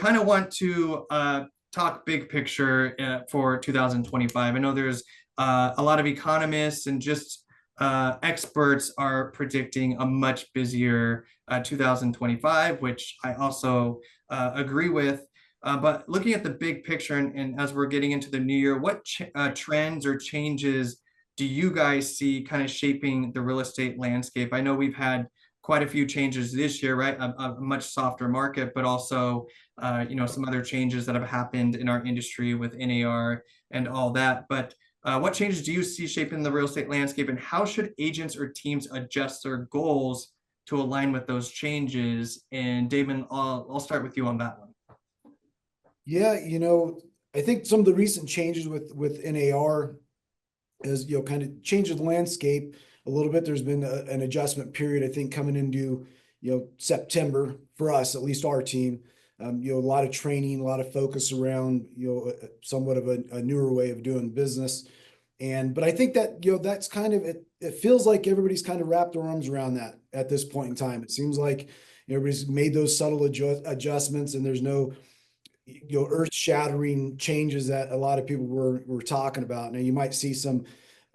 kind of want to talk big picture for 2025. I know there's a lot of economists and just experts are predicting a much busier 2025, which I also agree with. But looking at the big picture and as we're getting into the new year, what trends or changes do you guys see kind of shaping the real estate landscape? I know we've had quite a few changes this year, right? A much softer market, but also, some other changes that have happened in our industry with NAR and all that. But what changes do you see shaping the real estate landscape, and how should agents or teams adjust their goals to align with those changes? And Damon, I'll start with you on that one. Yeah, I think some of the recent changes with NAR is, kind of changes the landscape a little bit. There's been an adjustment period, I think, coming into, September for us, at least our team. A lot of training, a lot of focus around, somewhat of a newer way of doing business. But I think that, that's kind of it. It feels like everybody's kind of wrapped their arms around that at this point in time. It seems like everybody's made those subtle adjustments, and there's no earth-shattering changes that a lot of people were talking about. Now you might see some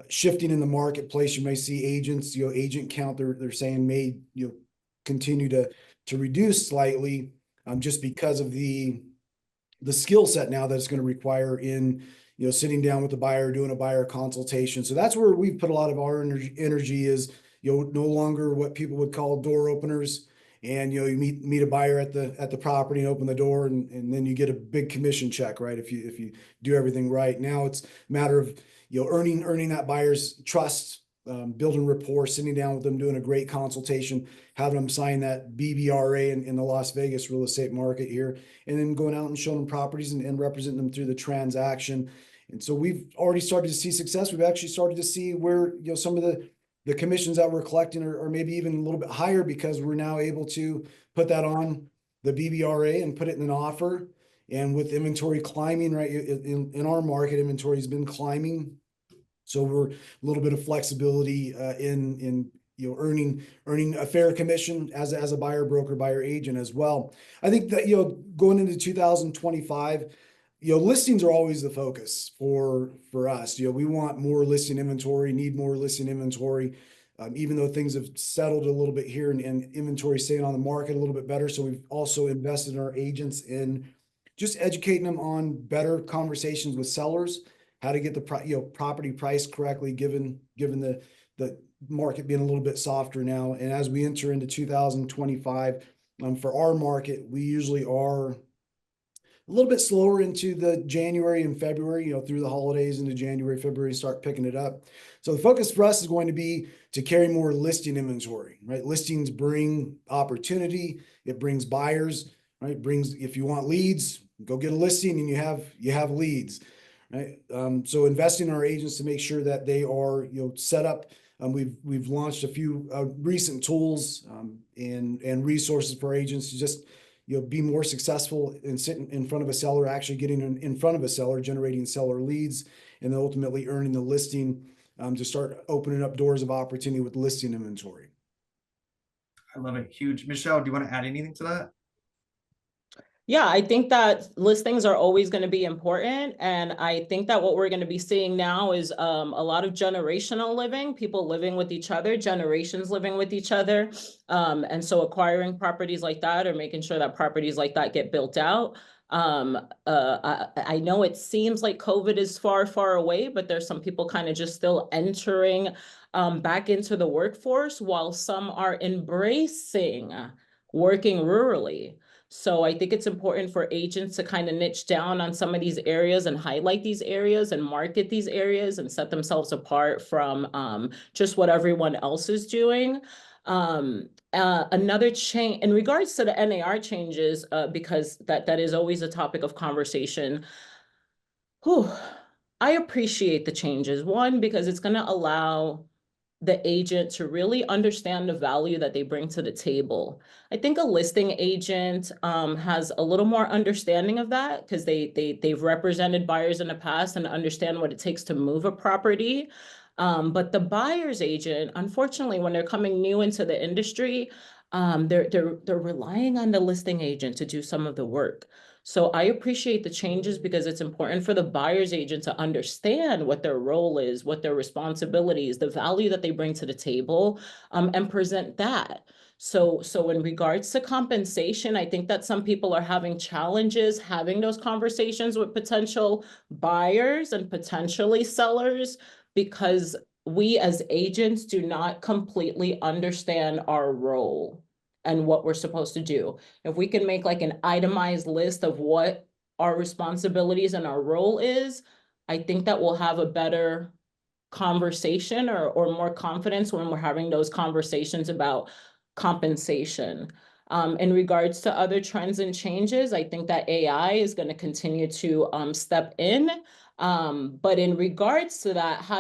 shifting in the marketplace. You may see agents, agent count they're saying may continue to reduce slightly, just because of the skill set now that it's going to require in sitting down with the buyer, doing a buyer consultation. So that's where we've put a lot of our energy is no longer what people would call door openers. And you meet a buyer at the property and open the door, and then you get a big commission check, right? If you do everything right. Now it's a matter of earning that buyer's trust, building rapport, sitting down with them, doing a great consultation, having them sign that BBRA in the Las Vegas real estate market here, and then going out and showing them properties and representing them through the transaction. And so we've already started to see success. We've actually started to see where some of the commissions that we're collecting are maybe even a little bit higher, because we're now able to put that on the BBRA and put it in an offer. And with inventory climbing, right, in our market, inventory has been climbing. So we're a little bit of flexibility in earning a fair commission as a buyer, broker, buyer agent as well. I think that, going into 2025, listings are always the focus for us. We want more listing inventory, need more listing inventory, even though things have settled a little bit here and inventory staying on the market a little bit better. So we've also invested in our agents in just educating them on better conversations with sellers, how to get the property priced correctly, given the market being a little bit softer now. And as we enter into 2025, for our market, we usually are a little bit slower into the January and February, through the holidays into January, February, start picking it up. So the focus for us is going to be to carry more listing inventory, right? Listings bring opportunity. It brings buyers, right? If you want leads, go get a listing and you have leads, right? So investing in our agents to make sure that they are, set up. We've launched a few recent tools and resources for agents to just be more successful in sitting in front of a seller, actually getting in front of a seller, generating seller leads, and then ultimately earning the listing, to start opening up doors of opportunity with listing inventory. I love it. Huge. Michelle, do you want to add anything to that? Yeah, I think that listings are always going to be important. And I think that what we're going to be seeing now is a lot of generational living, people living with each other, generations living with each other. And so acquiring properties like that, or making sure that properties like that get built out. I know it seems like COVID is far, far away, but there's some people kind of just still entering back into the workforce, while some are embracing working rurally. So I think it's important for agents to kind of niche down on some of these areas and highlight these areas and market these areas and set themselves apart from just what everyone else is doing. Another change in regards to the NAR changes, because that is always a topic of conversation. I appreciate the changes. One, because it's going to allow the agent to really understand the value that they bring to the table. I think a listing agent has a little more understanding of that, because they've represented buyers in the past and understand what it takes to move a property. But the buyer's agent, unfortunately, when they're coming new into the industry, they're relying on the listing agent to do some of the work. So I appreciate the changes because it's important for the buyer's agent to understand what their role is, what their responsibilities, the value that they bring to the table, and present that. So in regards to compensation, I think that some people are having challenges having those conversations with potential buyers and potentially sellers because we as agents do not completely understand our role and what we're supposed to do. If we can make like an itemized list of what our responsibilities and our role is, I think that we'll have a better conversation or more confidence when we're having those conversations about compensation. In regards to other trends and changes, I think that AI is going to continue to step in. But in regards to that, how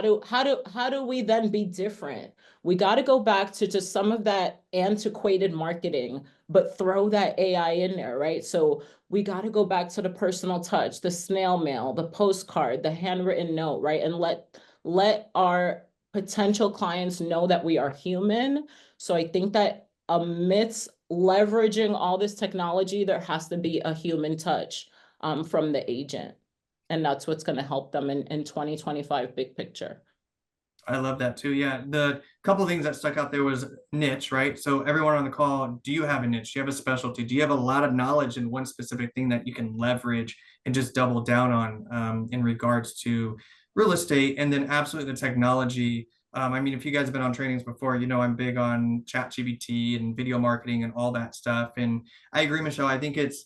do we then be different? We got to go back to just some of that antiquated marketing, but throw that AI in there, right? So we got to go back to the personal touch, the snail mail, the postcard, the handwritten note, right? And let our potential clients know that we are human. So I think that amidst leveraging all this technology, there has to be a human touch from the agent. And that's what's going to help them in 2025 big picture. I love that too. Yeah, the couple of things that stuck out there was niche, right? So everyone on the call, do you have a niche? Do you have a specialty? Do you have a lot of knowledge in one specific thing that you can leverage and just double down on in regards to real estate? And then absolutely the technology. I mean, if you guys have been on trainings before, you know I'm big on ChatGPT and video marketing and all that stuff. And I agree, Michelle. I think it's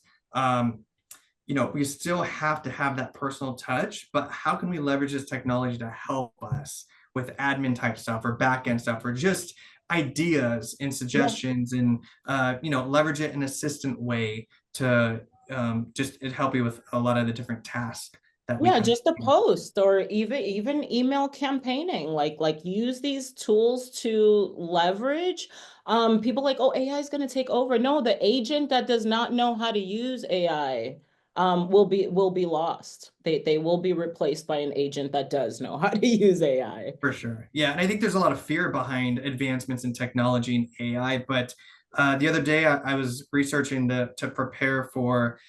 we still have to have that personal touch, but how can we leverage this technology to help us with admin type stuff or back end stuff or just ideas and suggestions and leverage it in an assistant way to just help you with a lot of the different tasks that we Yeah, have. just a post or even email campaigning, like use these tools to leverage. People like, oh, AI is going to take over. No, the agent that does not know how to use AI will be lost. They will be replaced by an agent that does know how to use AI. For sure. Yeah. And I think there's a lot of fear behind advancements in technology and AI. But the other day I was researching to prepare for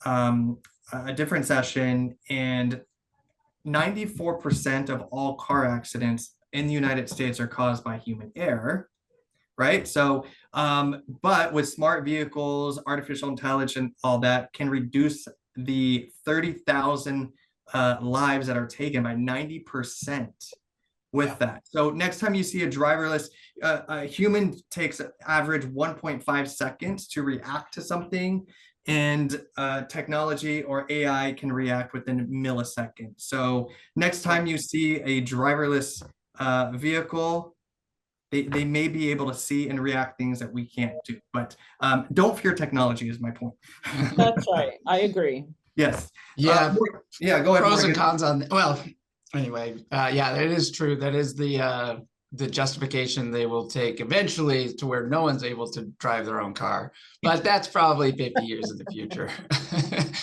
a different session, and 94% of all car accidents in the United States are caused by human error. Right. So, but with smart vehicles, artificial intelligence, all that can reduce the 30,000 lives that are taken by 90% with that. So next time you see a driverless, a human takes average 1.5 seconds to react to something, and technology or AI can react within milliseconds. So next time you see a driverless vehicle, they may be able to see and react things that we can't do. But don't fear technology is my point. That's right. I agree. Yes. Yeah. Yeah, go ahead. Pros and cons on, well, anyway, yeah, it is true. That is the justification they will take eventually to where no one's able to drive their own car. But that's probably 50 years in the future.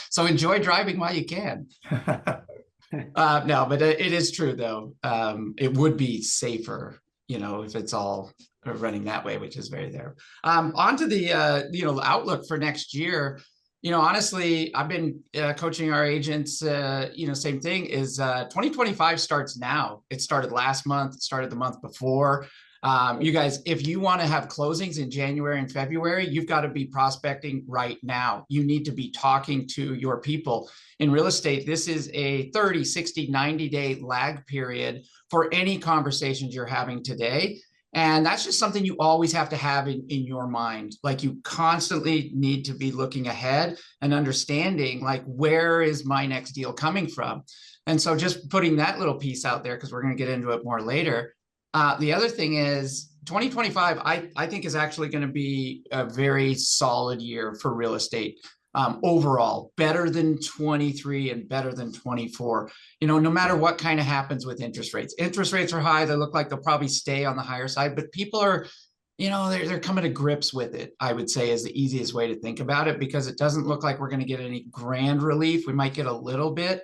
So enjoy driving while you can. No, but it is true, though. It would be safer, if it's all running that way, which is very there. On to the, outlook for next year. Honestly, I've been coaching our agents, same thing is 2025 starts now. It started last month, it started the month before. You guys, if you want to have closings in January and February, you've got to be prospecting right now. You need to be talking to your people. In real estate, this is a 30, 60, 90-day lag period for any conversations you're having today. And that's just something you always have to have in your mind. Like, you constantly need to be looking ahead and understanding, like, where is my next deal coming from? And so just putting that little piece out there, because we're going to get into it more later. The other thing is 2025, I think is actually going to be a very solid year for real estate. Overall, better than 23 and better than 24. No matter what kind of happens with interest rates. Interest rates are high. They look like they'll probably stay on the higher side, but people are, they're coming to grips with it, I would say, is the easiest way to think about it, because it doesn't look like we're going to get any grand relief. We might get a little bit.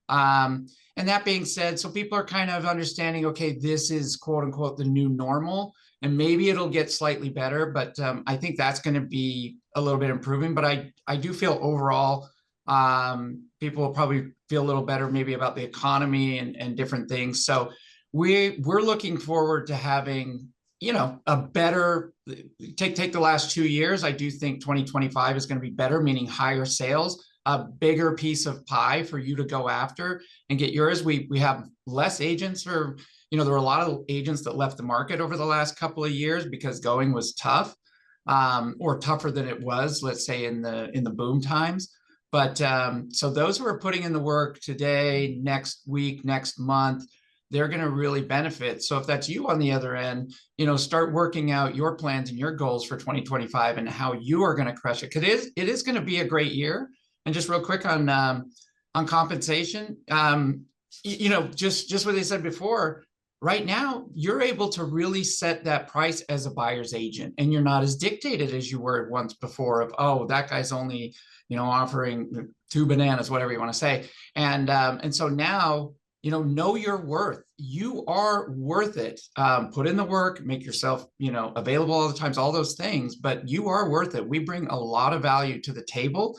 And that being said, so people are kind of understanding, okay, this is quote unquote the new normal, and maybe it'll get slightly better, but I think that's going to be a little bit improving. But I do feel overall People will probably feel a little better maybe about the economy and different things. So we're looking forward to having, a better, take the last 2 years. I do think 2025 is going to be better, meaning higher sales, a bigger piece of pie for you to go after and get yours. We have less agents, or, there were a lot of agents that left the market over the last couple of years because going was tough, or tougher than it was, let's say, in the boom times. But so those who are putting in the work today, next week, next month, they're going to really benefit. So if that's you on the other end, start working out your plans and your goals for 2025 and how you are going to crush it. Because it is going to be a great year. And just real quick on compensation, just what they said before, right now, you're able to really set that price as a buyer's agent, and you're not as dictated as you were once before of, oh, that guy's only, offering 2 bananas, whatever you want to say. And so now, know your worth. You are worth it. Put in the work, make yourself, available all the times, all those things, but you are worth it. We bring a lot of value to the table.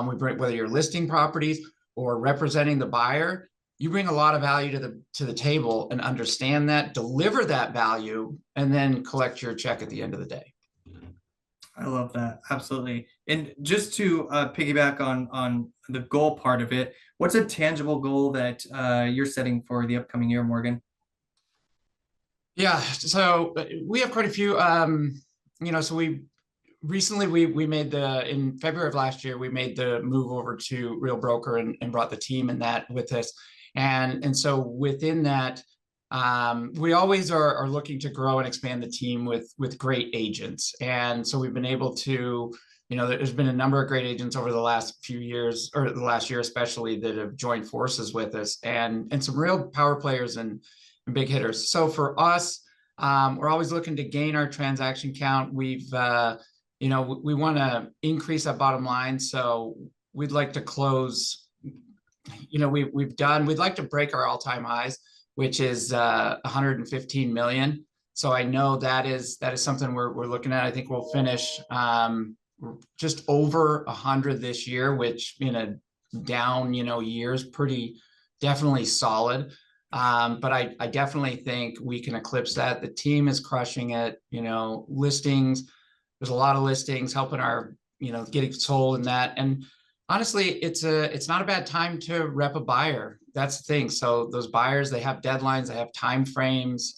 We bring, whether you're listing properties or representing the buyer, you bring a lot of value to the table, and understand that, deliver that value, and then collect your check at the end of the day. I love that. Absolutely. And just to piggyback on the goal part of it, what's a tangible goal that you're setting for the upcoming year, Morgan? Yeah, so we have quite a few. So we recently we made in February of last year, we made the move over to Real Broker and brought the team in that with us. And so within that, we always are looking to grow and expand the team with great agents. And so we've been able to, there's been a number of great agents over the last few years, or the last year especially, that have joined forces with us, and some real power players and big hitters. So for us, we're always looking to gain our transaction count. We want to increase that bottom line. So we'd like to close, we'd like to break our all-time highs, which is 115 million. So I know that is something we're looking at. I think we'll finish just over 100 this year, which in a down, year is pretty definitely solid. But I definitely think we can eclipse that. The team is crushing it. Listings, there's a lot of listings helping our, getting sold and that. And honestly, it's not a bad time to rep a buyer. That's the thing. So those buyers, they have deadlines, they have time frames.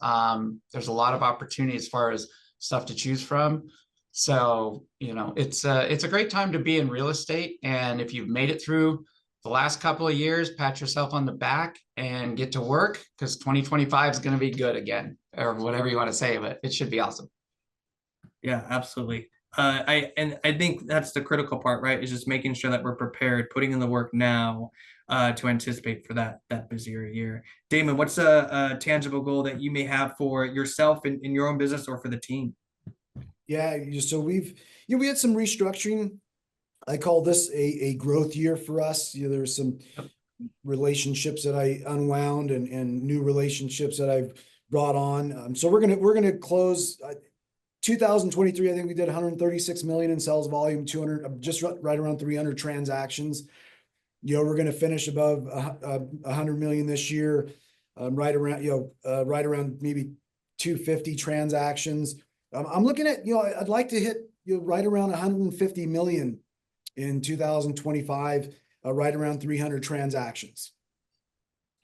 There's a lot of opportunity as far as stuff to choose from. So, it's a great time to be in real estate. And if you've made it through the last couple of years, pat yourself on the back and get to work, because 2025 is going to be good again, or whatever you want to say, but it should be awesome. Yeah, absolutely. I think that's the critical part, right? Is just making sure that we're prepared, putting in the work now to anticipate for that busier year. Damon, what's a tangible goal that you may have for yourself in your own business or for the team? Yeah, so we had some restructuring. I call this a growth year for us. There's some relationships that I unwound and new relationships that I've brought on. So we're gonna close 2023. I think we did 136 million in sales volume, 200, just right around 300 transactions. We're going to finish above 100 million this year, right around maybe 250 transactions. I'm looking at, I'd like to hit right around 150 million in 2025, right around 300 transactions.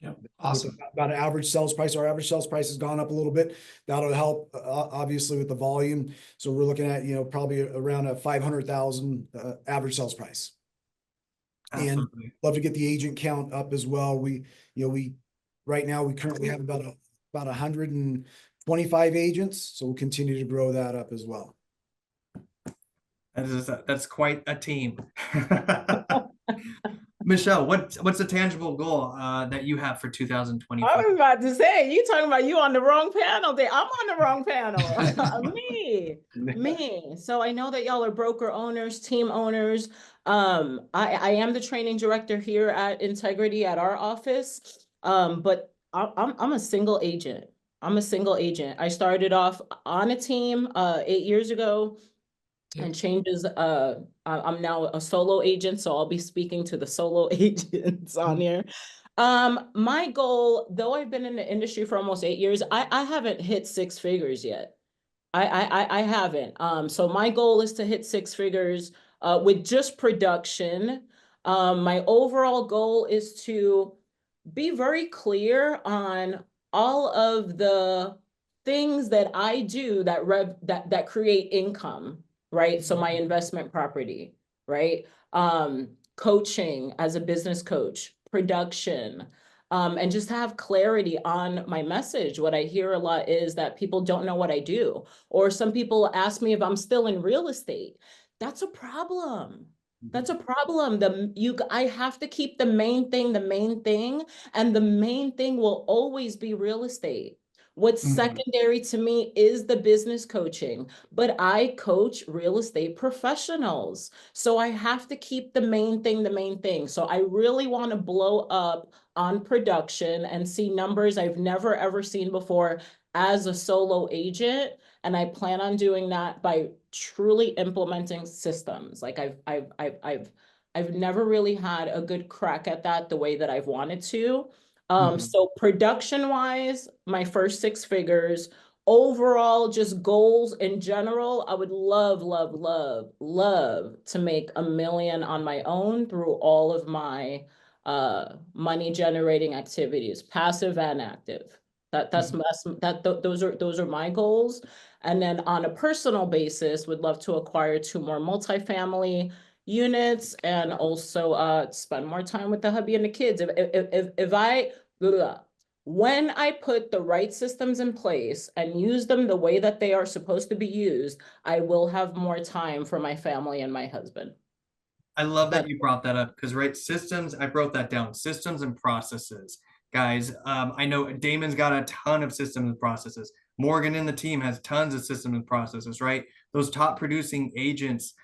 Yeah, awesome. With about an average sales price. Our average sales price has gone up a little bit. That'll help, obviously, with the volume. So we're looking at, probably around a 500,000 average sales price. Absolutely. And love to get the agent count up as well. We right now we currently have about 125 agents, so we'll continue to grow that up as well. That's quite a team. Michelle, what's a tangible goal that you have for 2025? I was about to say, you talking about you on the wrong panel there. I'm on the wrong panel. Me. So I know that y'all are broker owners, team owners. I am the training director here at Integrity at our office. But I'm a single agent. I started off on a team 8 years ago. and changes. I'm now a solo agent, so I'll be speaking to the solo agents on here. My goal, though I've been in the industry for almost 8 years, I haven't hit 6 figures yet. I haven't. So my goal is to hit 6 figures with just production. My overall goal is to be very clear on all of the things that I do that create income, right? So my investment property, right? Coaching as a business coach, production, and just have clarity on my message. What I hear a lot is that people don't know what I do, or some people ask me if I'm still in real estate. That's a problem. That's a problem. I have to keep the main thing, and the main thing will always be real estate. What's Mhm. secondary to me is the business coaching, but I coach real estate professionals. So I have to keep the main thing. So I really want to blow up on production and see numbers I've never ever seen before as a solo agent. And I plan on doing that by truly implementing systems. Like I've never really had a good crack at that the way that I've wanted to. So production wise, my first 6 figures, overall, just goals in general, I would love to make 1 million on my own through all of my money generating activities, passive and active. Those are my goals. And then on a personal basis, would love to acquire 2 more multifamily units and also spend more time with the hubby and the kids. When I put the right systems in place and use them the way that they are supposed to be used, I will have more time for my family and my husband. I love that That you brought that up because, right, systems, I wrote that down, systems and processes. Guys, I know Damon's got a ton of systems and processes. Morgan in the team has tons of systems and processes, right? Those top producing agents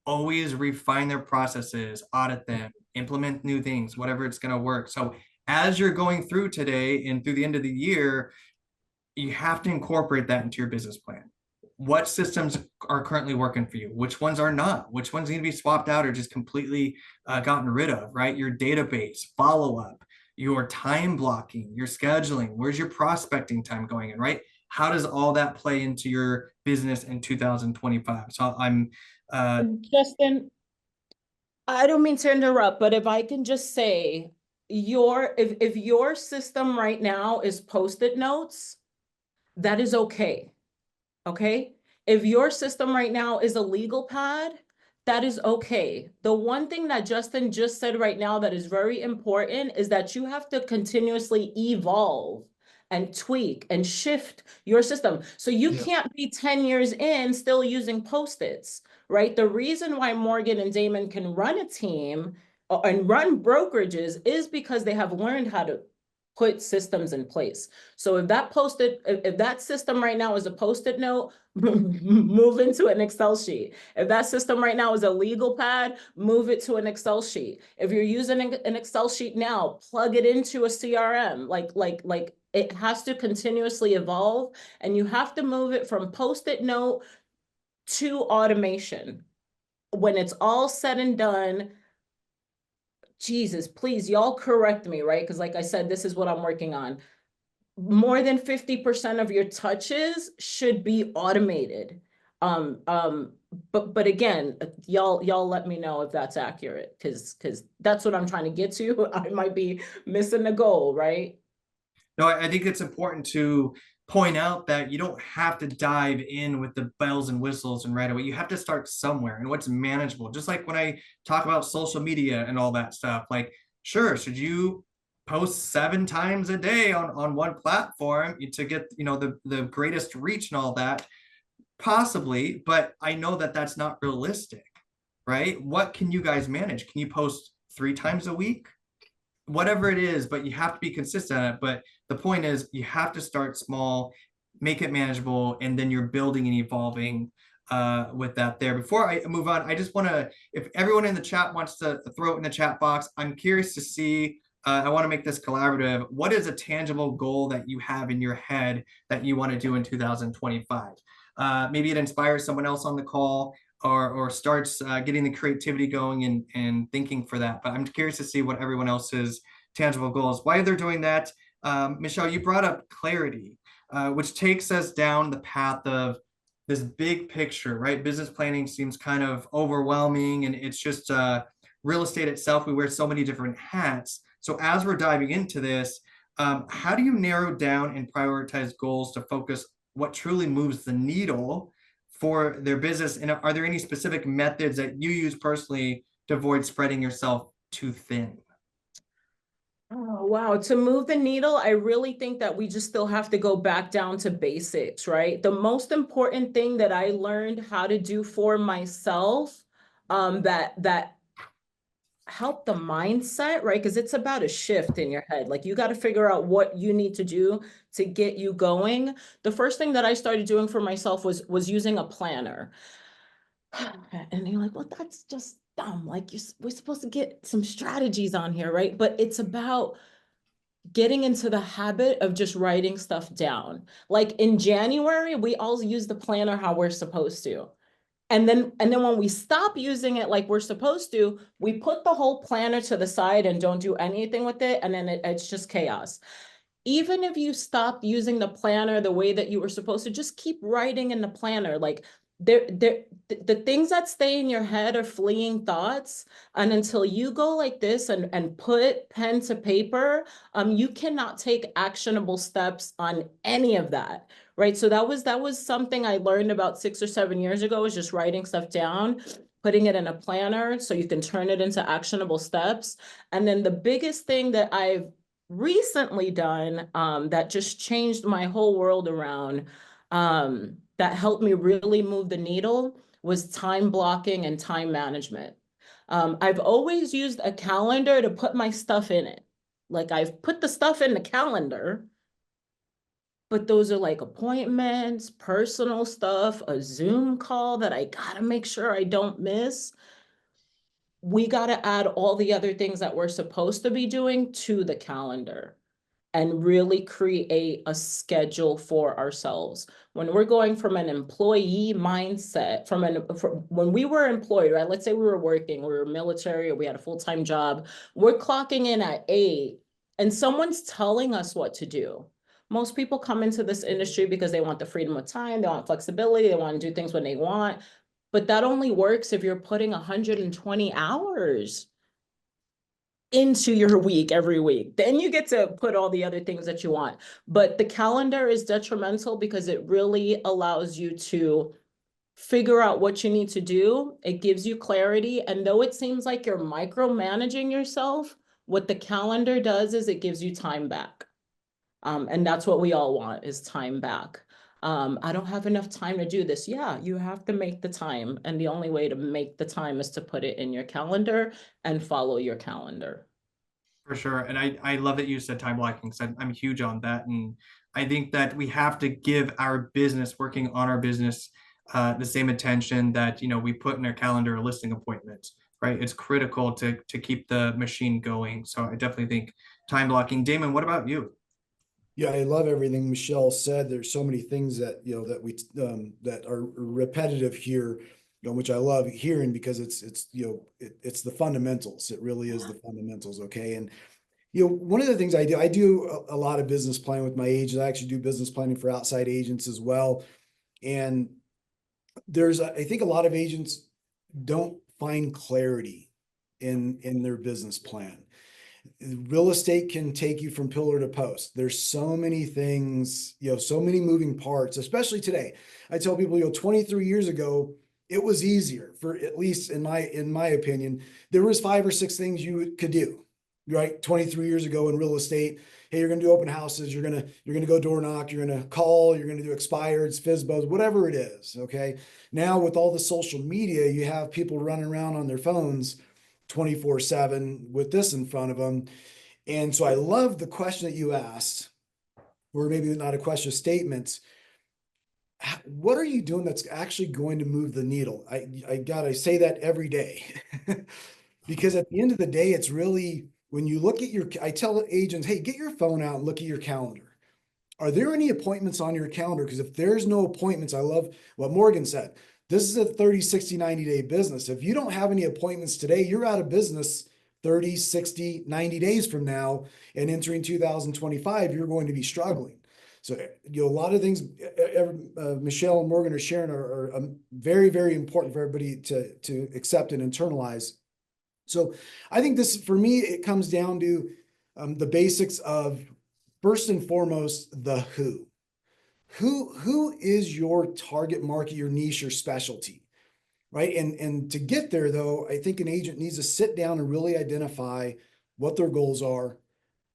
always refine their processes, audit them, implement new things, whatever it's going to work. So as you're going through today and through the end of the year, you have to incorporate that into your business plan. What systems are currently working for you? Which ones are not? Which ones need to be swapped out or just completely gotten rid of, right? Your database, follow up, your time blocking, your scheduling, where's your prospecting time going in, right? How does all that play into your business in 2025? So I'm Justin, I don't mean to interrupt, but if I can just say, if your system right now is Post-it notes, that is okay. Okay? If your system right now is a legal pad, that is okay. The one thing that Justin just said right now that is very important is that you have to continuously evolve and tweak and shift your system. So you Yeah. can't be 10 years in still using Post-its, right? The reason why Morgan and Damon can run a team and run brokerages is because they have learned how to put systems in place. So if that system right now is a Post-it note, move into an Excel sheet. If that system right now is a legal pad, move it to an Excel sheet. If you're using an Excel sheet now, plug it into a CRM. Like it has to continuously evolve, and you have to move it from Post-it note to automation. When it's all said and done, Jesus, please, y'all correct me, right? Because like I said, this is what I'm working on. More than 50% of your touches should be automated. But again, y'all let me know if that's accurate, because that's what I'm trying to get to. I might be missing the goal, right? No, I think it's important to point out that you don't have to dive in with the bells and whistles and right away. You have to start somewhere and what's manageable. Just like when I talk about social media and all that stuff, like, sure, should you post 7 times a day on one platform to get, the greatest reach and all that? Possibly, but I know that that's not realistic, right? What can you guys manage? Can you post 3 times a week? Whatever it is, but you have to be consistent at it. But the point is you have to start small, make it manageable, and then you're building and evolving with that there. Before I move on, I just want to, if everyone in the chat wants to throw it in the chat box, I'm curious to see, I want to make this collaborative. What is a tangible goal that you have in your head that you want to do in 2025? maybe it inspires someone else on the call or starts getting the creativity going and thinking for that. But I'm curious to see what everyone else's tangible goals. While they're doing that, Michelle, you brought up clarity, which takes us down the path of this big picture, right? Business planning seems kind of overwhelming, and it's just real estate itself. We wear so many different hats. So as we're diving into this, how do you narrow down and prioritize goals to focus what truly moves the needle for their business? And are there any specific methods that you use personally to avoid spreading yourself too thin? Oh, wow. To move the needle, I really think that we just still have to go back down to basics, right? The most important thing that I learned how to do for myself, that help the mindset, right? Because it's about a shift in your head. Like you got to figure out what you need to do to get you going. The first thing that I started doing for myself was using a planner. And you're like, well, that's just dumb. Like we're supposed to get some strategies on here, right? But it's about getting into the habit of just writing stuff down. Like in January, we all use the planner how we're supposed to. And then when we stop using it like we're supposed to, we put the whole planner to the side and don't do anything with it. And then it's just chaos. Even if you stop using the planner the way that you were supposed to, just keep writing in the planner. Like the things that stay in your head are fleeing thoughts. And until you go like this and put pen to paper, you cannot take actionable steps on any of that. Right. So that was something I learned about 6 or 7 years ago, is just writing stuff down, putting it in a planner so you can turn it into actionable steps. And then the biggest thing that I've recently done, that just changed my whole world around, that helped me really move the needle, was time blocking and time management. I've always used a calendar to put my stuff in it. Like I've put the stuff in the calendar, but those are like appointments, personal stuff, a Zoom call that I gotta make sure I don't miss. We gotta add all the other things that we're supposed to be doing to the calendar and really create a schedule for ourselves. When we're going from an employee mindset, from when we were employed, right? Let's say we were working, we were military, or we had a full-time job, we're clocking in at 8 and someone's telling us what to do. Most people come into this industry because they want the freedom of time, they want flexibility, they want to do things when they want, but that only works if you're putting 120 hours into your week every week. Then you get to put all the other things that you want. But the calendar is detrimental because it really allows you to figure out what you need to do. It gives you clarity. And though it seems like you're micromanaging yourself, what the calendar does is it gives you time back. And that's what we all want, is time back. I don't have enough time to do this. Yeah, you have to make the time. And the only way to make the time is to put it in your calendar and follow your calendar. For sure. And I love that you said time blocking, because I'm huge on that. And I think that we have to give our business, working on our business, the same attention that, we put in our calendar a listing appointments, right? It's critical to keep the machine going. So I definitely think time blocking. Damon, what about you? Yeah, I love everything Michelle said. There's so many things that, that we, that are repetitive here, which I love hearing, because it's it's the fundamentals. It really is the fundamentals. Okay. And, one of the things I do a lot of business planning with my agents. I actually do business planning for outside agents as well. And I think a lot of agents don't find clarity in their business plan. Real estate can take you from pillar to post. There's so many things, so many moving parts, especially today. I tell people, 23 years ago, it was easier, for at least in my opinion. There was 5 or 6 things you could do, right? 23 years ago in real estate. Hey, you're going to do open houses. You're going to go door knock. You're going to call. You're going to do expireds, FSBOs, whatever it is. Okay. Now with all the social media, you have people running around on their phones 24/7 with this in front of them. And so I love the question that you asked, or maybe not a question, statements. What are you doing that's actually going to move the needle? I gotta say that every day, because at the end of the day, it's really, when you look at I tell agents, hey, get your phone out and look at your calendar. Are there any appointments on your calendar? Because if there's no appointments, I love what Morgan said. This is a 30, 60, 90-day business. If you don't have any appointments today, you're out of business 30, 60, 90 days from now, and entering 2025, you're going to be struggling. So, a lot of things Michelle and Morgan are sharing are very, very important for everybody to accept and internalize. So I think this, for me, it comes down to the basics of, first and foremost, the who. Who is your target market, your niche, your specialty, right? And to get there, though, I think an agent needs to sit down and really identify what their goals are,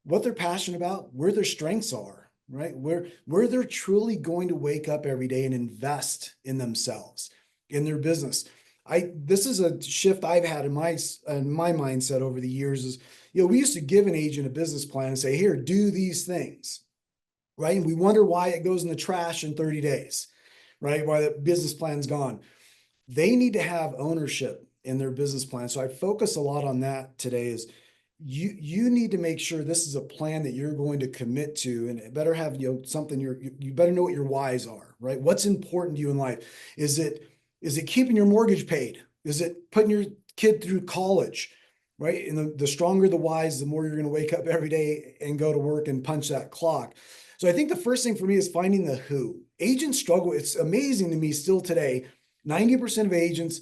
what they're passionate about, where their strengths are, right? Where they're truly going to wake up every day and invest in themselves, in their business. This is a shift I've had in my mindset over the years is, we used to give an agent a business plan and say, here, do these things, right? And we wonder why it goes in the trash in 30 days, right? Why the business plan's gone. They need to have ownership in their business plan. So I focus a lot on that today is you need to make sure this is a plan that you're going to commit to, and it better have, something you better know what your whys are, right? What's important to you in life? Is it keeping your mortgage paid? Is it putting your kid through college, right? And the stronger the whys, the more you're going to wake up every day and go to work and punch that clock. So I think the first thing for me is finding the who. Agents struggle. It's amazing to me still today. 90% of agents,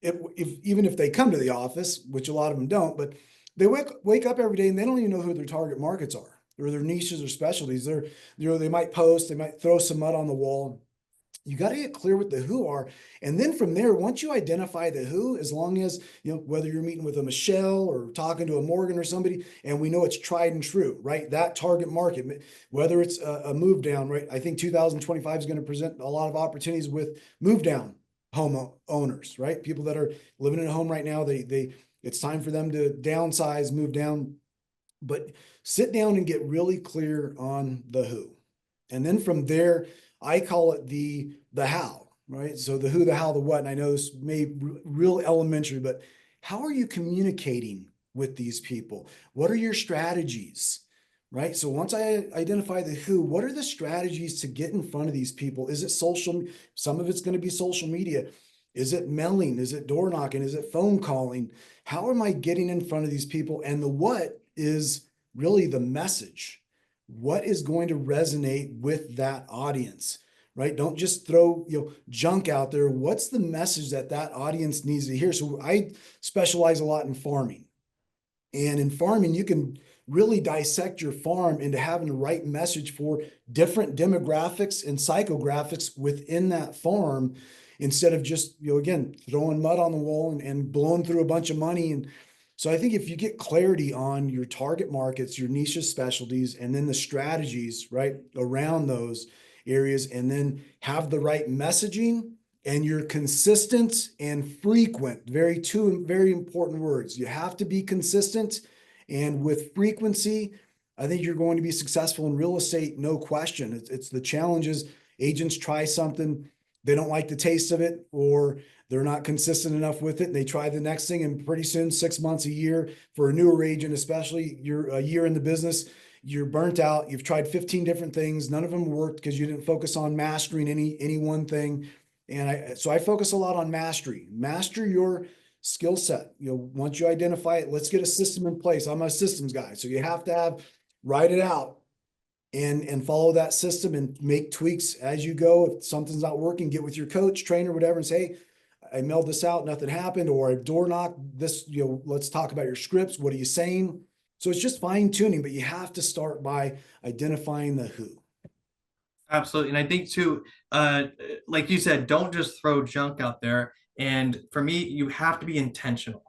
even if they come to the office, which a lot of them don't, but they wake up every day and they don't even know who their target markets are or their niches or specialties. They might post, they might throw some mud on the wall. You got to get clear with the who are. And then from there, once you identify the who, as long as, whether you're meeting with a Michelle or talking to a Morgan or somebody, and we know it's tried and true, right? That target market, whether it's a move down, right? I think 2025 is going to present a lot of opportunities with move down home owners, right? People that are living in a home right now, it's time for them to downsize, move down, but sit down and get really clear on the who. And then from there, I call it the how, right? So the who, the how, the what, and I know this may be real elementary, but how are you communicating with these people? What are your strategies, right? So once I identify the who, what are the strategies to get in front of these people? Is it social? Some of it's going to be social media. Is it mailing? Is it door knocking? Is it phone calling? How am I getting in front of these people? And the what is really the message. What is going to resonate with that audience, right? Don't just throw junk out there. What's the message that audience needs to hear? So I specialize a lot in farming. And in farming, you can really dissect your farm into having the right message for different demographics and psychographics within that farm, instead of just, again, throwing mud on the wall and blowing through a bunch of money. And so I think if you get clarity on your target markets, your niche specialties, and then the strategies, right, around those areas, and then have the right messaging and you're consistent and frequent, two very important words. You have to be consistent, and with frequency, I think you're going to be successful in real estate, no question. It's the challenges. Agents try something, they don't like the taste of it, or they're not consistent enough with it. They try the next thing, and pretty soon, 6 months, a year, for a newer agent, especially, you're a year in the business, you're burnt out. You've tried 15 different things. None of them worked because you didn't focus on mastering any one thing. And so I focus a lot on mastery. Master your skill set. Once you identify it, let's get a system in place. I'm a systems guy. So you have to write it out and follow that system and make tweaks as you go. If something's not working, get with your coach, trainer, whatever, and say, hey, I mailed this out, nothing happened, or I door knocked this, let's talk about your scripts. What are you saying? So it's just fine tuning, but you have to start by identifying the who. Absolutely. And I think too, like you said, don't just throw junk out there. And for me, you have to be intentional.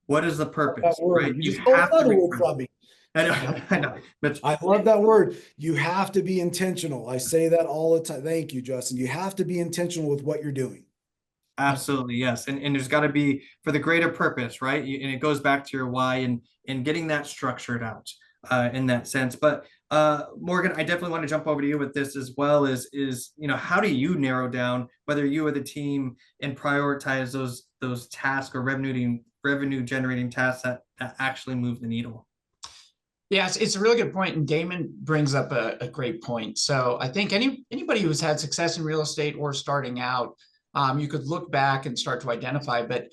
What is the purpose, right? You have to word from me. I know. But I love that word. You have to be intentional. I say that all the time. Thank you, Justin. You have to be intentional with what you're doing. absolutely, yes. And there's got to be for the greater purpose, right? And it goes back to your why and getting that structured out in that sense. But Morgan, I definitely want to jump over to you with this as well. Is how do you narrow down whether you or the team and prioritize those tasks or revenue generating tasks that actually move the needle? Yes, it's a really good point, and Damon brings up a great point. So I think anybody who's had success in real estate or starting out, you could look back and start to identify. But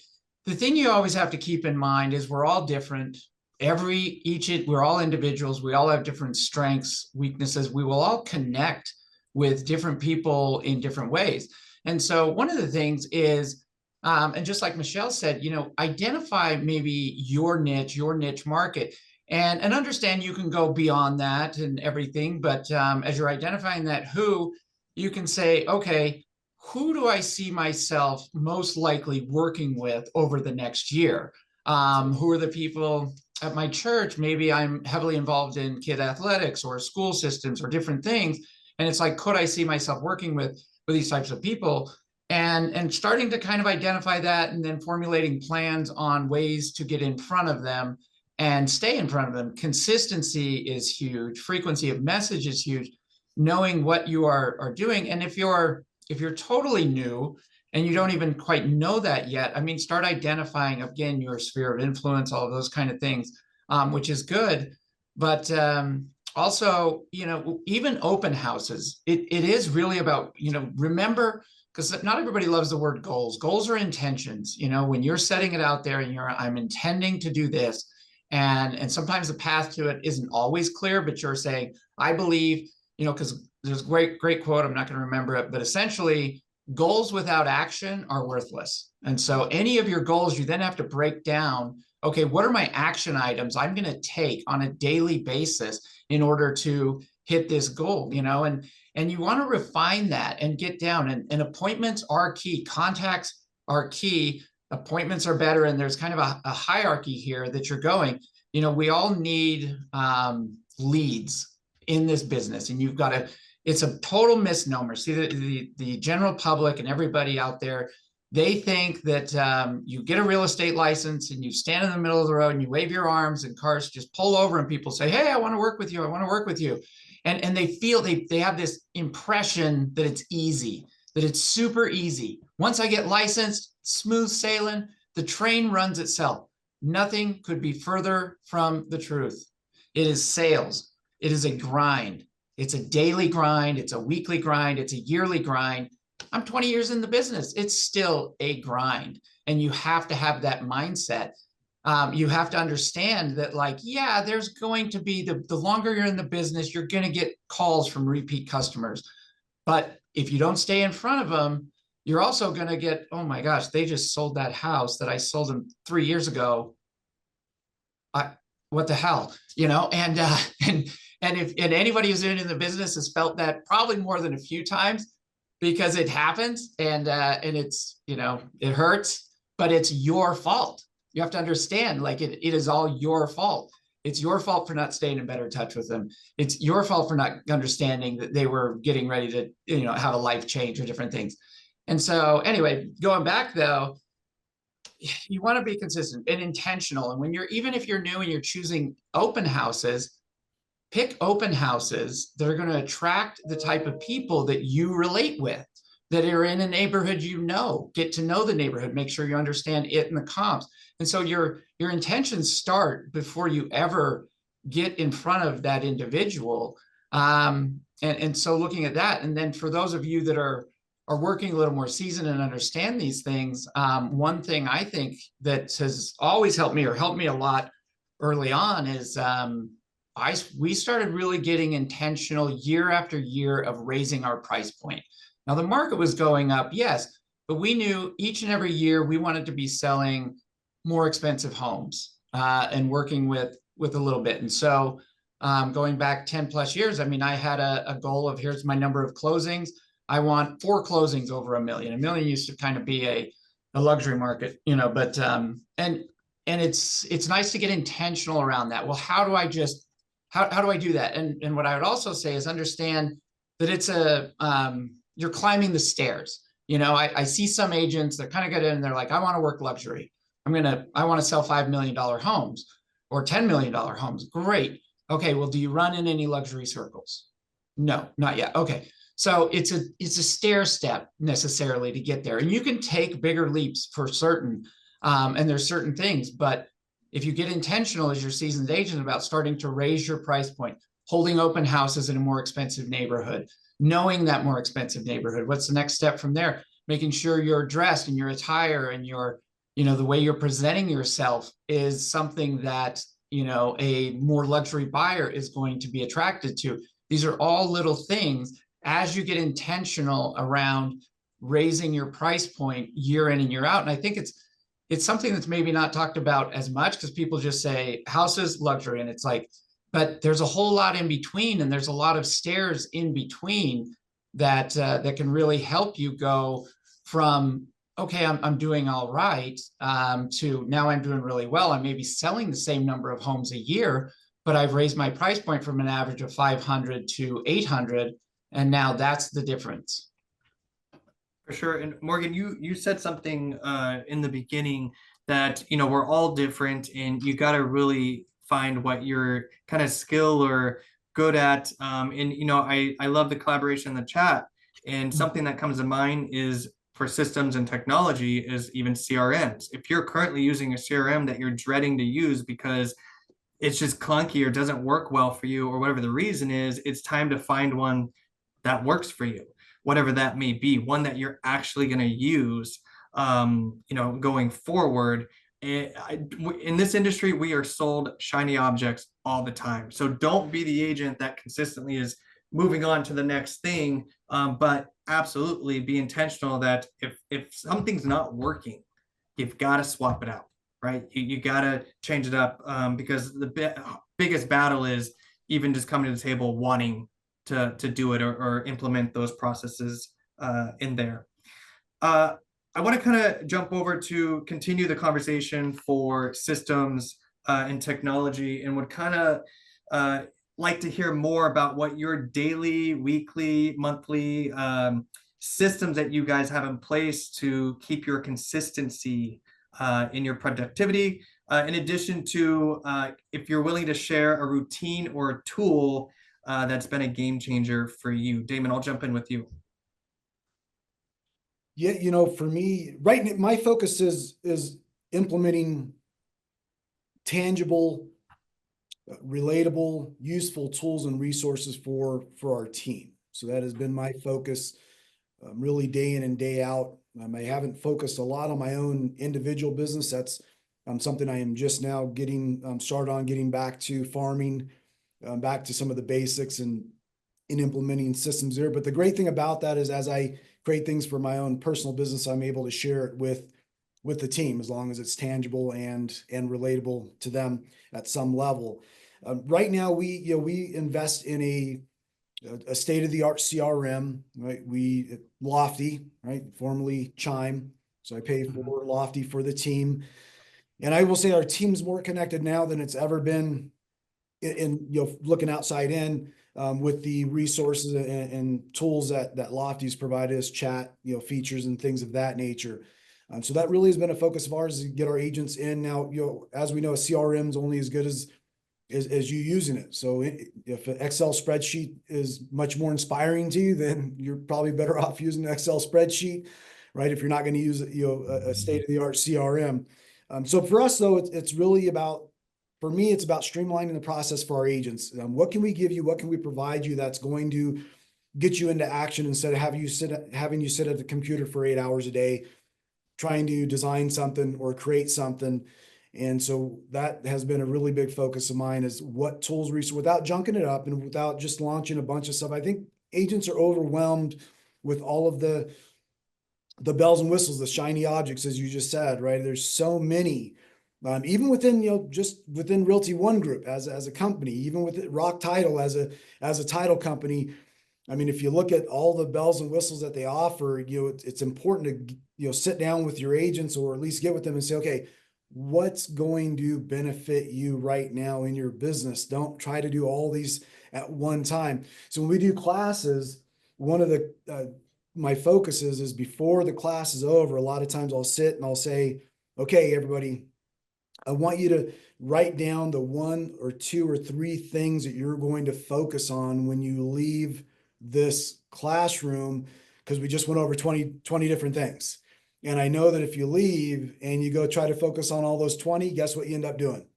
the thing you always have to keep in mind is we're all different. We're all individuals. We all have different strengths, weaknesses. We will all connect with different people in different ways. And so one of the things is, and just like Michelle said, identify maybe your niche market. And understand you can go beyond that and everything, but as you're identifying that who, you can say, okay, who do I see myself most likely working with over the next year? Who are the people at my church? Maybe I'm heavily involved in kid athletics or school systems or different things. And it's like, could I see myself working with these types of people? And starting to kind of identify that, and then formulating plans on ways to get in front of them and stay in front of them. Consistency is huge. Frequency of message is huge. Knowing what you are doing. And if you're totally new and you don't even quite know that yet, I mean, start identifying, again, your sphere of influence, all of those kind of things, which is good. But also, even open houses, it is really about, remember, because not everybody loves the word goals. Goals are intentions. When you're setting it out there and I'm intending to do this, and sometimes the path to it isn't always clear, but you're saying, I believe, because there's a great quote, I'm not going to remember it, but essentially, goals without action are worthless. And so any of your goals, you then have to break down, okay, what are my action items I'm going to take on a daily basis in order to hit this goal, and you want to refine that and get down, and appointments are key. Contacts are key. Appointments are better. And there's kind of a hierarchy here that you're going, we all need leads in this business, and you've got to, it's a total misnomer. See, the general public and everybody out there, they think that you get a real estate license and you stand in the middle of the road and you wave your arms and cars just pull over and people say, hey, I want to work with you. I want to work with you. And they feel they have this impression that it's easy, that it's super easy. Once I get licensed, smooth sailing, the train runs itself. Nothing could be further from the truth. It is sales. It is a grind. It's a daily grind. It's a weekly grind. It's a yearly grind. I'm 20 years in the business. It's still a grind. And you have to have that mindset. You have to understand that, there's going to be the longer you're in the business, you're going to get calls from repeat customers. But if you don't stay in front of them, you're also going to get, oh my gosh, they just sold that house that I sold them 3 years ago. What the hell, and if anybody who's in the business has felt that probably more than a few times, because it happens, and it's, it hurts, but it's your fault. You have to understand, it is all your fault. It's your fault for not staying in better touch with them. It's your fault for not understanding that they were getting ready to, have a life change or different things. And so anyway, going back though, you want to be consistent and intentional. And even if you're new and you're choosing open houses, pick open houses that are going to attract the type of people that you relate with, that are in a neighborhood, get to know the neighborhood, make sure you understand it and the comps. And so your intentions start before you ever get in front of that individual. And so looking at that, and then for those of you that are working a little more seasoned and understand these things, one thing I think that has always helped me a lot early on is we started really getting intentional year after year of raising our price point. Now the market was going up, yes, but we knew each and every year we wanted to be selling more expensive homes and working with a little bit. And so going back 10 plus years, I mean, I had a goal of, here's my number of closings. I want 4 closings over $1 million. $1 million used to kind of be a luxury market, but and it's nice to get intentional around that. Well, how do I do that? And what I would also say is understand that it's you're climbing the stairs. I see some agents that kind of get in and they're like, I want to work luxury. I want to sell $5 million homes or $10 million homes. Great. Okay. Well, do you run in any luxury circles? No, not yet. Okay. So it's a stair step necessarily to get there. And you can take bigger leaps for certain, and there's certain things, but if you get intentional as your seasoned agent about starting to raise your price point, holding open houses in a more expensive neighborhood, knowing that more expensive neighborhood, what's the next step from there? Making sure you're dressed and your attire and your, the way you're presenting yourself is something that, a more luxury buyer is going to be attracted to. These are all little things as you get intentional around raising your price point year in and year out. And I think it's something that's maybe not talked about as much because people just say houses, luxury, and it's like, but there's a whole lot in between, and there's a lot of stairs in between that that can really help you go from, okay, I'm doing all right, to now I'm doing really well. I'm maybe selling the same number of homes a year, but I've raised my price point from an average of 500 to 800, and now that's the difference. For sure. And Morgan, you said something in the beginning that, we're all different and you got to really find what your kind of skill or good at. And, I love the collaboration in the chat. And something that comes to mind is for systems and technology is even CRMs. If you're currently using a CRM that you're dreading to use because it's just clunky or doesn't work well for you or whatever the reason is, it's time to find one that works for you, whatever that may be, one that you're actually going to use, going forward. In this industry, we are sold shiny objects all the time. So don't be the agent that consistently is moving on to the next thing, but absolutely be intentional that if something's not working, you've got to swap it out, right? You got to change it up, because the biggest battle is even just coming to the table wanting to do it or implement those processes in there. I want to kind of jump over to continue the conversation for systems and technology, and would kind of like to hear more about what your daily, weekly, monthly systems that you guys have in place to keep your consistency in your productivity. In addition to, if you're willing to share a routine or a tool that's been a game changer for you. Damon, I'll jump in with you. Yeah, for me, right now, my focus is implementing tangible, relatable, useful tools and resources for our team. So that has been my focus, really day in and day out. I haven't focused a lot on my own individual business. That's something I am just now getting started on, getting back to farming, back to some of the basics and in implementing systems there. But the great thing about that is as I create things for my own personal business, I'm able to share it with the team as long as it's tangible and relatable to them at some level. Right now, we invest in a state-of-the-art CRM, right? Lofty, right? Formerly Chime. So I pay for Lofty for the team. And I will say our team's more connected now than it's ever been in looking outside in, with the resources and tools that Lofty's provided us, chat, features and things of that nature. So that really has been a focus of ours, to get our agents in. Now, as we know, a CRM is only as good as you using it. So if an Excel spreadsheet is much more inspiring to you, then you're probably better off using an Excel spreadsheet, right? If you're not going to use a state-of-the-art CRM. So for us, though, it's really about, for me, it's about streamlining the process for our agents. What can we give you? What can we provide you that's going to get you into action instead of having you sit at the computer for 8 hours a day trying to design something or create something. And so that has been a really big focus of mine, is what tools without junking it up and without just launching a bunch of stuff. I think agents are overwhelmed with all of the bells and whistles, the shiny objects, as you just said, right? There's so many. Even within, just within Realty One Group as a company, even with Rock Title as a title company. I mean, if you look at all the bells and whistles that they offer, it's important to, sit down with your agents, or at least get with them and say, okay, what's going to benefit you right now in your business? Don't try to do all these at one time. So when we do classes, one of the, my focuses is before the class is over, a lot of times I'll sit and I'll say, okay, everybody, I want you to write down the 1 or 2 or 3 things that you're going to focus on when you leave this classroom, because we just went over 20 different things. And I know that if you leave and you go try to focus on all those 20, guess what you end up doing?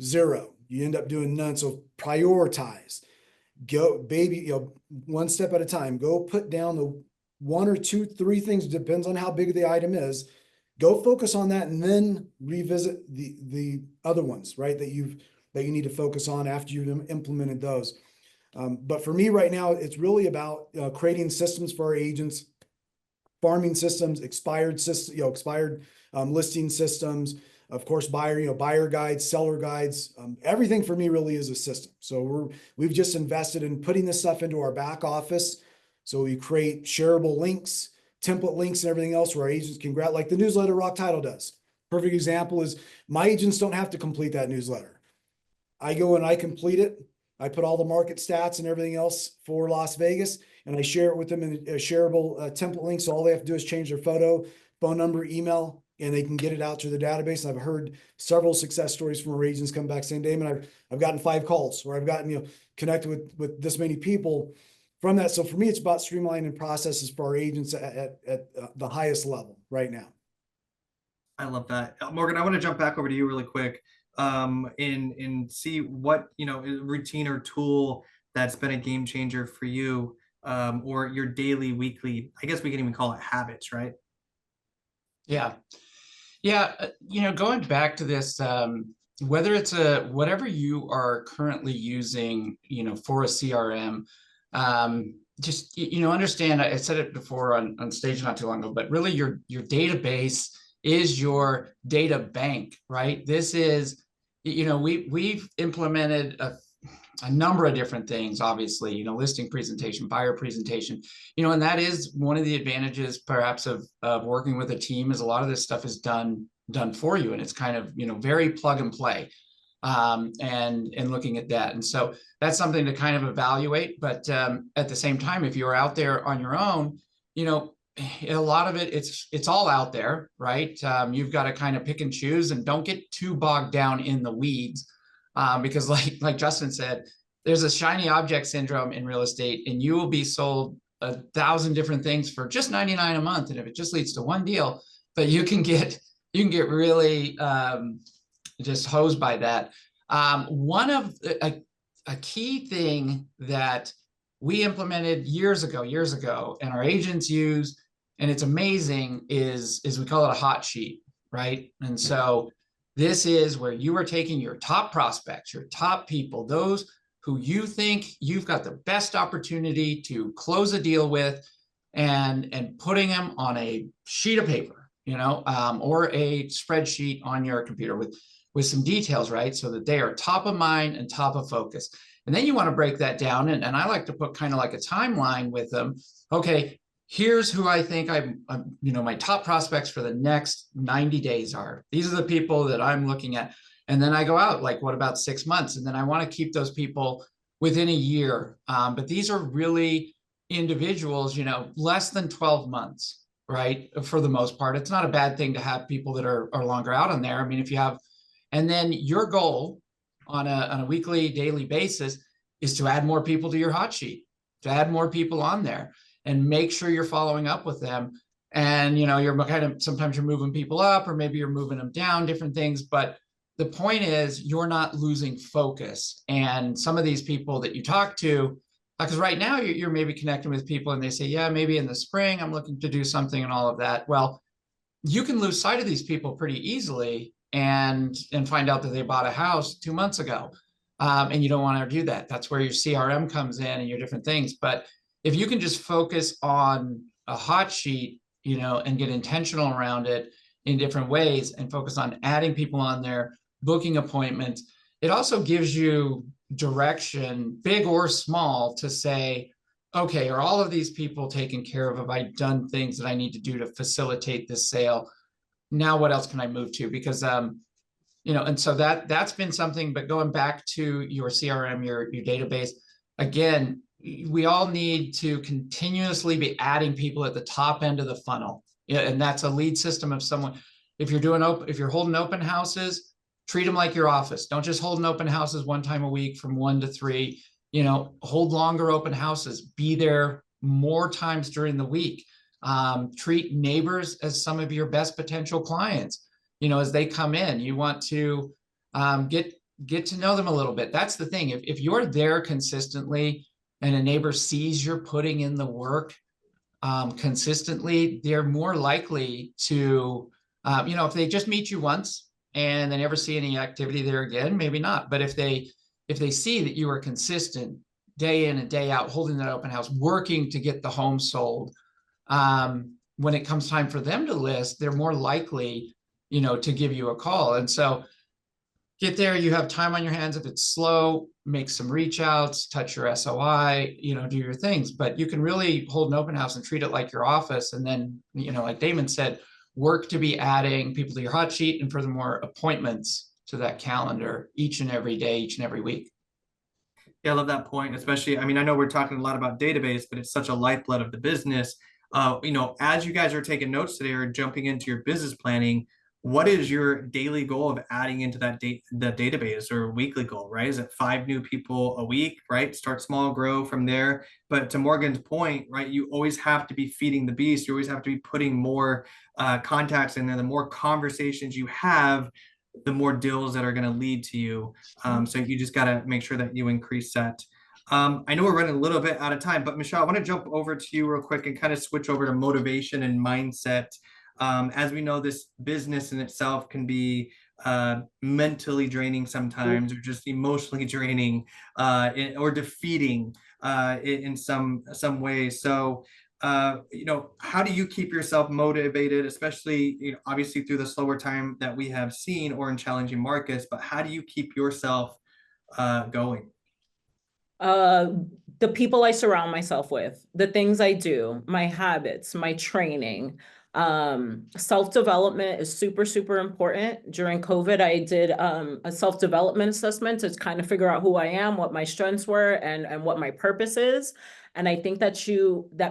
Zero. You end up doing none. So prioritize. Go, baby, one step at a time. Go put down the 1 or 2, 3 things, depends on how big the item is. Go focus on that and then revisit the other ones, right? That you need to focus on after you've implemented those. But for me right now, it's really about creating systems for our agents, farming systems, expired systems, expired listing systems, of course, buyer guides, seller guides. Everything for me really is a system. So we've just invested in putting this stuff into our back office. So we create shareable links, template links, and everything else where our agents can grab, like the newsletter Rock Title does. Perfect example is my agents don't have to complete that newsletter. I go and I complete it. I put all the market stats and everything else for Las Vegas, and I share it with them in a shareable template link. So all they have to do is change their photo, phone number, email, and they can get it out to the database. And I've heard several success stories from our agents come back saying, Damon, I've gotten 5 calls, or I've gotten, connected with this many people from that. So for me, it's about streamlining processes for our agents at the highest level right now. I love that. Morgan, I want to jump back over to you really quick and see what, routine or tool that's been a game changer for you, or your daily, weekly, I guess we can even call it habits, right? Yeah. Going back to this, whether it's whatever you are currently using, for a CRM, just, understand, I said it before on stage not too long ago, but really your database is your data bank, right? This is, we've implemented a number of different things, obviously, listing presentation, buyer presentation, and that is one of the advantages perhaps of working with a team, is a lot of this stuff is done for you. And it's kind of, very plug and play, and looking at that. And so that's something to kind of evaluate. But at the same time, if you're out there on your own, a lot of it, it's all out there, right? You've got to kind of pick and choose, and don't get too bogged down in the weeds. Because like Justin said, there's a shiny object syndrome in real estate, and you will be sold 1,000 different things for just $99 a month. And if it just leads to one deal, but you can get really just hosed by that. One of a key thing that we implemented years ago, and our agents use, and it's amazing, is we call it a hot sheet, right? And so this is where you are taking your top prospects, your top people, those who you think you've got the best opportunity to close a deal with, and putting them on a sheet of paper, or a spreadsheet on your computer with some details, right? So that they are top of mind and top of focus. And then you want to break that down. And I like to put kind of like a timeline with them. Okay, here's who I think my top prospects for the next 90 days are. These are the people that I'm looking at. And then I go out, like, what about 6 months? And then I want to keep those people within a year. But these are really individuals, less than 12 months, right? For the most part, it's not a bad thing to have people that are longer out on there. I mean, if you have, and then your goal on a weekly, daily basis is to add more people to your hot sheet, to add more people on there, and make sure you're following up with them. And, you're kind of, sometimes you're moving people up, or maybe you're moving them down, different things. But the point is, you're not losing focus. And some of these people that you talk to, because right now you're maybe connecting with people and they say, yeah, maybe in the spring, I'm looking to do something and all of that. Well, you can lose sight of these people pretty easily and find out that they bought a house 2 months ago. And you don't want to do that. That's where your CRM comes in and your different things. But if you can just focus on a hot sheet, and get intentional around it in different ways, and focus on adding people on there, booking appointments, it also gives you direction, big or small, to say, okay, are all of these people taken care of? Have I done things that I need to do to facilitate this sale? Now, what else can I move to? Because, and so that's been something. But going back to your CRM, your database, again, we all need to continuously be adding people at the top end of the funnel. And that's a lead system of someone. If you're holding open houses, treat them like your office. Don't just hold open houses one time a week from 1 to 3. Hold longer open houses. Be there more times during the week. Treat neighbors as some of your best potential clients. You know, as they come in, you want to get to know them a little bit. That's the thing. If you're there consistently and a neighbor sees you're putting in the work consistently, they're more likely to, you know, if they just meet you once and they never see any activity there again, maybe not. But if they see that you are consistent day in and day out, holding that open house, working to get the home sold, when it comes time for them to list, they're more likely, you know, to give you a call. And so get there, you have time on your hands. If it's slow, make some reach outs, touch your SOI, you know, do your things. But you can really hold an open house and treat it like your office. And then, you know, like Damon said, work to be adding people to your hot sheet, and furthermore, appointments to that calendar each and every day, each and every week. Yeah, I love that point, especially, I mean, I know we're talking a lot about database, but it's such a lifeblood of the business. You know, as you guys are taking notes today or jumping into your business planning, what is your daily goal of adding into that the database, or weekly goal, right? Is it 5 new people a week, right? Start small, grow from there. But to Morgan's point, right, you always have to be feeding the beast. You always have to be putting more contacts in there. The more conversations you have, the more deals that are going to lead to you. So you just got to make sure that you increase that. I know we're running a little bit out of time, but Michelle, I want to jump over to you real quick and kind of switch over to motivation and mindset. As we know, this business in itself can be mentally draining sometimes, or just emotionally draining, or defeating in some ways. So, you know, how do you keep yourself motivated, especially, you know, obviously through the slower time that we have seen, or in challenging markets, but how do you keep yourself going? The people I surround myself with, the things I do, my habits, my training. Self-development is super, super important. During COVID, I did a self-development assessment to kind of figure out who I am, what my strengths were, and what my purpose is. And I think that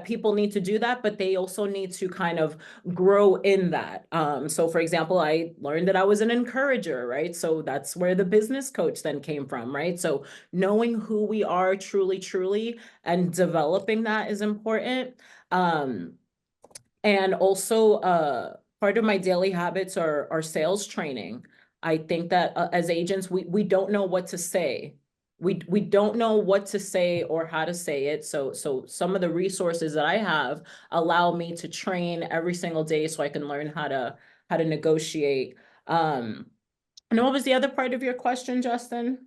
people need to do that, but they also need to kind of grow in that. So for example, I learned that I was an encourager, right? So that's where the business coach then came from, right? So knowing who we are truly, and developing that is important. And also, part of my daily habits are sales training. I think that as agents, we don't know what to say. We don't know what to say or how to say it. So some of the resources that I have allow me to train every single day so I can learn how to negotiate. And what was the other part of your question, Justin?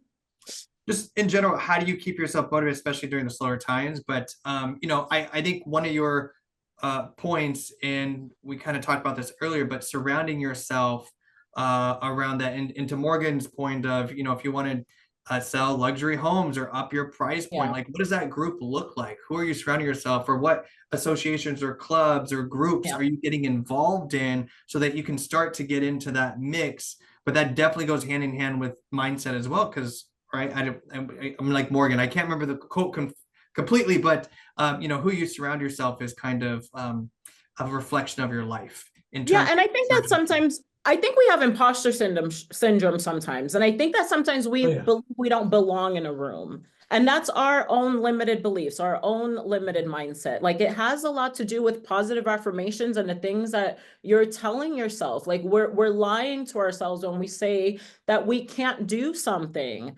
Just in general, how do you keep yourself motivated, especially during the slower times? But you know, I think one of your points, and we kind of talked about this earlier, but surrounding yourself around that, and to Morgan's point of, you know, if you want to sell luxury homes or up your price point, Yeah. like what does that group look like? Who are you surrounding yourself, or what associations or clubs or groups Yeah. are you getting involved in, so that you can start to get into that mix? But that definitely goes hand in hand with mindset as well, because right, I'm like Morgan, I can't remember the quote completely, but you know, who you surround yourself is kind of a reflection of your life in Yeah, terms and I think that sometimes we have imposter syndrome sometimes, and I think that sometimes we believe we don't belong in a room. And that's our own limited beliefs, our own limited mindset. Like, it has a lot to do with positive affirmations and the things that you're telling yourself. Like, we're lying to ourselves when we say that we can't do something.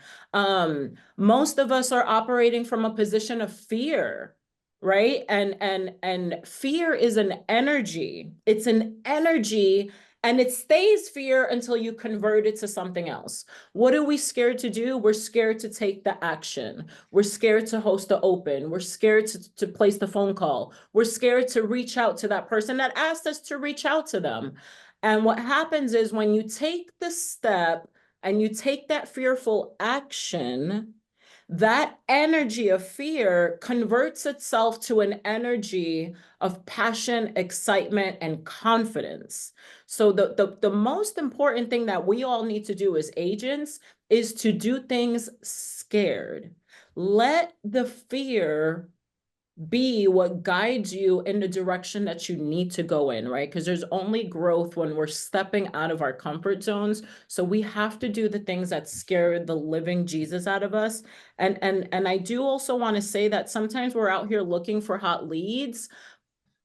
Most of us are operating from a position of fear, right? And fear is an energy. It's an energy. And it stays fear until you convert it to something else. What are we scared to do? We're scared to take the action. We're scared to host the open. We're scared to place the phone call. We're scared to reach out to that person that asked us to reach out to them. And what happens is, when you take the step and you take that fearful action, that energy of fear converts itself to an energy of passion, excitement, and confidence. So the most important thing that we all need to do as agents is to do things scared. Let the fear be what guides you in the direction that you need to go in, right? Because there's only growth when we're stepping out of our comfort zones. So we have to do the things that scare the living Jesus out of us. And I do also want to say that sometimes we're out here looking for hot leads,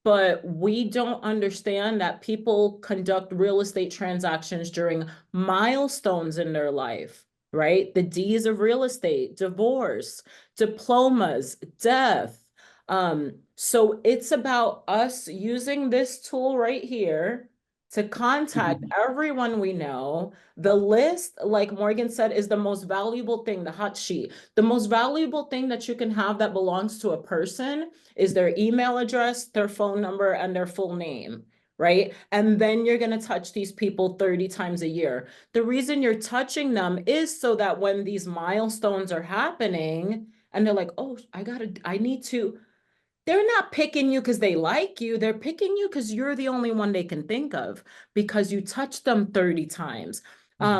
but we don't understand that people conduct real estate transactions during milestones in their life, right? The D's of real estate, divorce, diplomas, death. So it's about us using this tool right here to contact everyone we know. The list, like Morgan said, is the most valuable thing, the hot sheet. The most valuable thing that you can have that belongs to a person is their email address, their phone number, and their full name, right? And then you're going to touch these people 30 times a year. The reason you're touching them is so that when these milestones are happening and they're like, oh, I need to, they're not picking you because they like you. They're picking you because you're the only one they can think of because you touched them 30 times.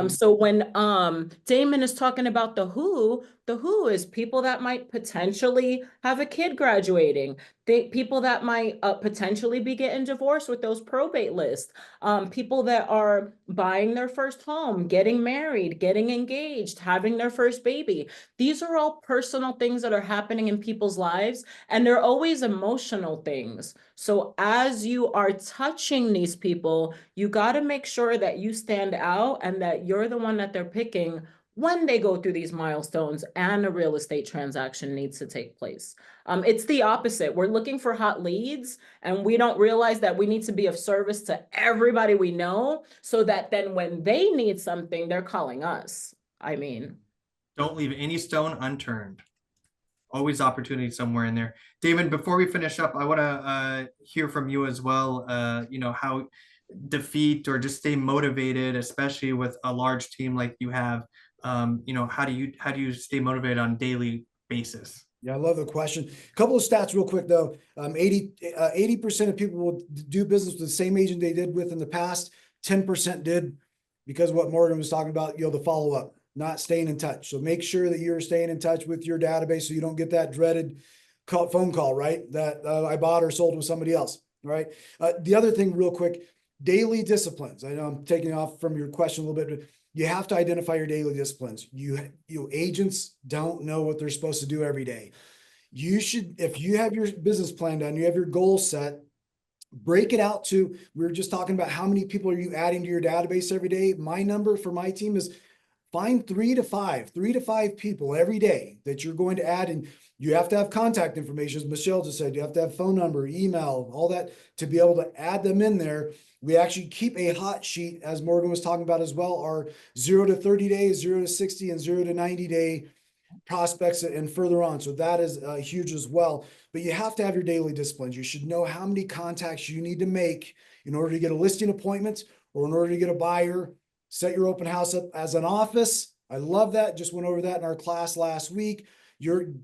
So when Damon is talking about the who is people that might potentially have a kid graduating, people that might potentially be getting divorced with those probate lists, people that are buying their first home, getting married, getting engaged, having their first baby. These are all personal things that are happening in people's lives, and they're always emotional things. So as you are touching these people, you got to make sure that you stand out and that you're the one that they're picking when they go through these milestones and a real estate transaction needs to take place. It's the opposite. We're looking for hot leads and we don't realize that we need to be of service to everybody we know so that then when they need something, they're calling us. I mean, Don't leave any stone unturned. Always opportunity somewhere in there. David, before we finish up, I want to hear from you as well. How defeat or just stay motivated, especially with a large team like you have. How do you stay motivated on a daily basis? Yeah, I love the question. A couple of stats real quick though. 80% of people will do business with the same agent they did with in the past. 10% did because of what Morgan was talking about, the follow-up, not staying in touch. So make sure that you're staying in touch with your database so you don't get that dreaded phone call, right? That I bought or sold with somebody else, right? The other thing real quick, daily disciplines. I know I'm taking off from your question a little bit, but you have to identify your daily disciplines. Agents don't know what they're supposed to do every day. You should, if you have your business plan done, you have your goal set, break it out to, we were just talking about how many people are you adding to your database every day. My number for my team is find 3 to 5 people every day that you're going to add. And you have to have contact information, as Michelle just said, you have to have phone number, email, all that to be able to add them in there. We actually keep a hot sheet, as Morgan was talking about as well, our 0 to 30 days, 0 to 60 and 0 to 90 day prospects and further on. So that is huge as well. But you have to have your daily disciplines. You should know how many contacts you need to make in order to get a listing appointment or in order to get a buyer. Set your open house up as an office. I love that. Just went over that in our class last week.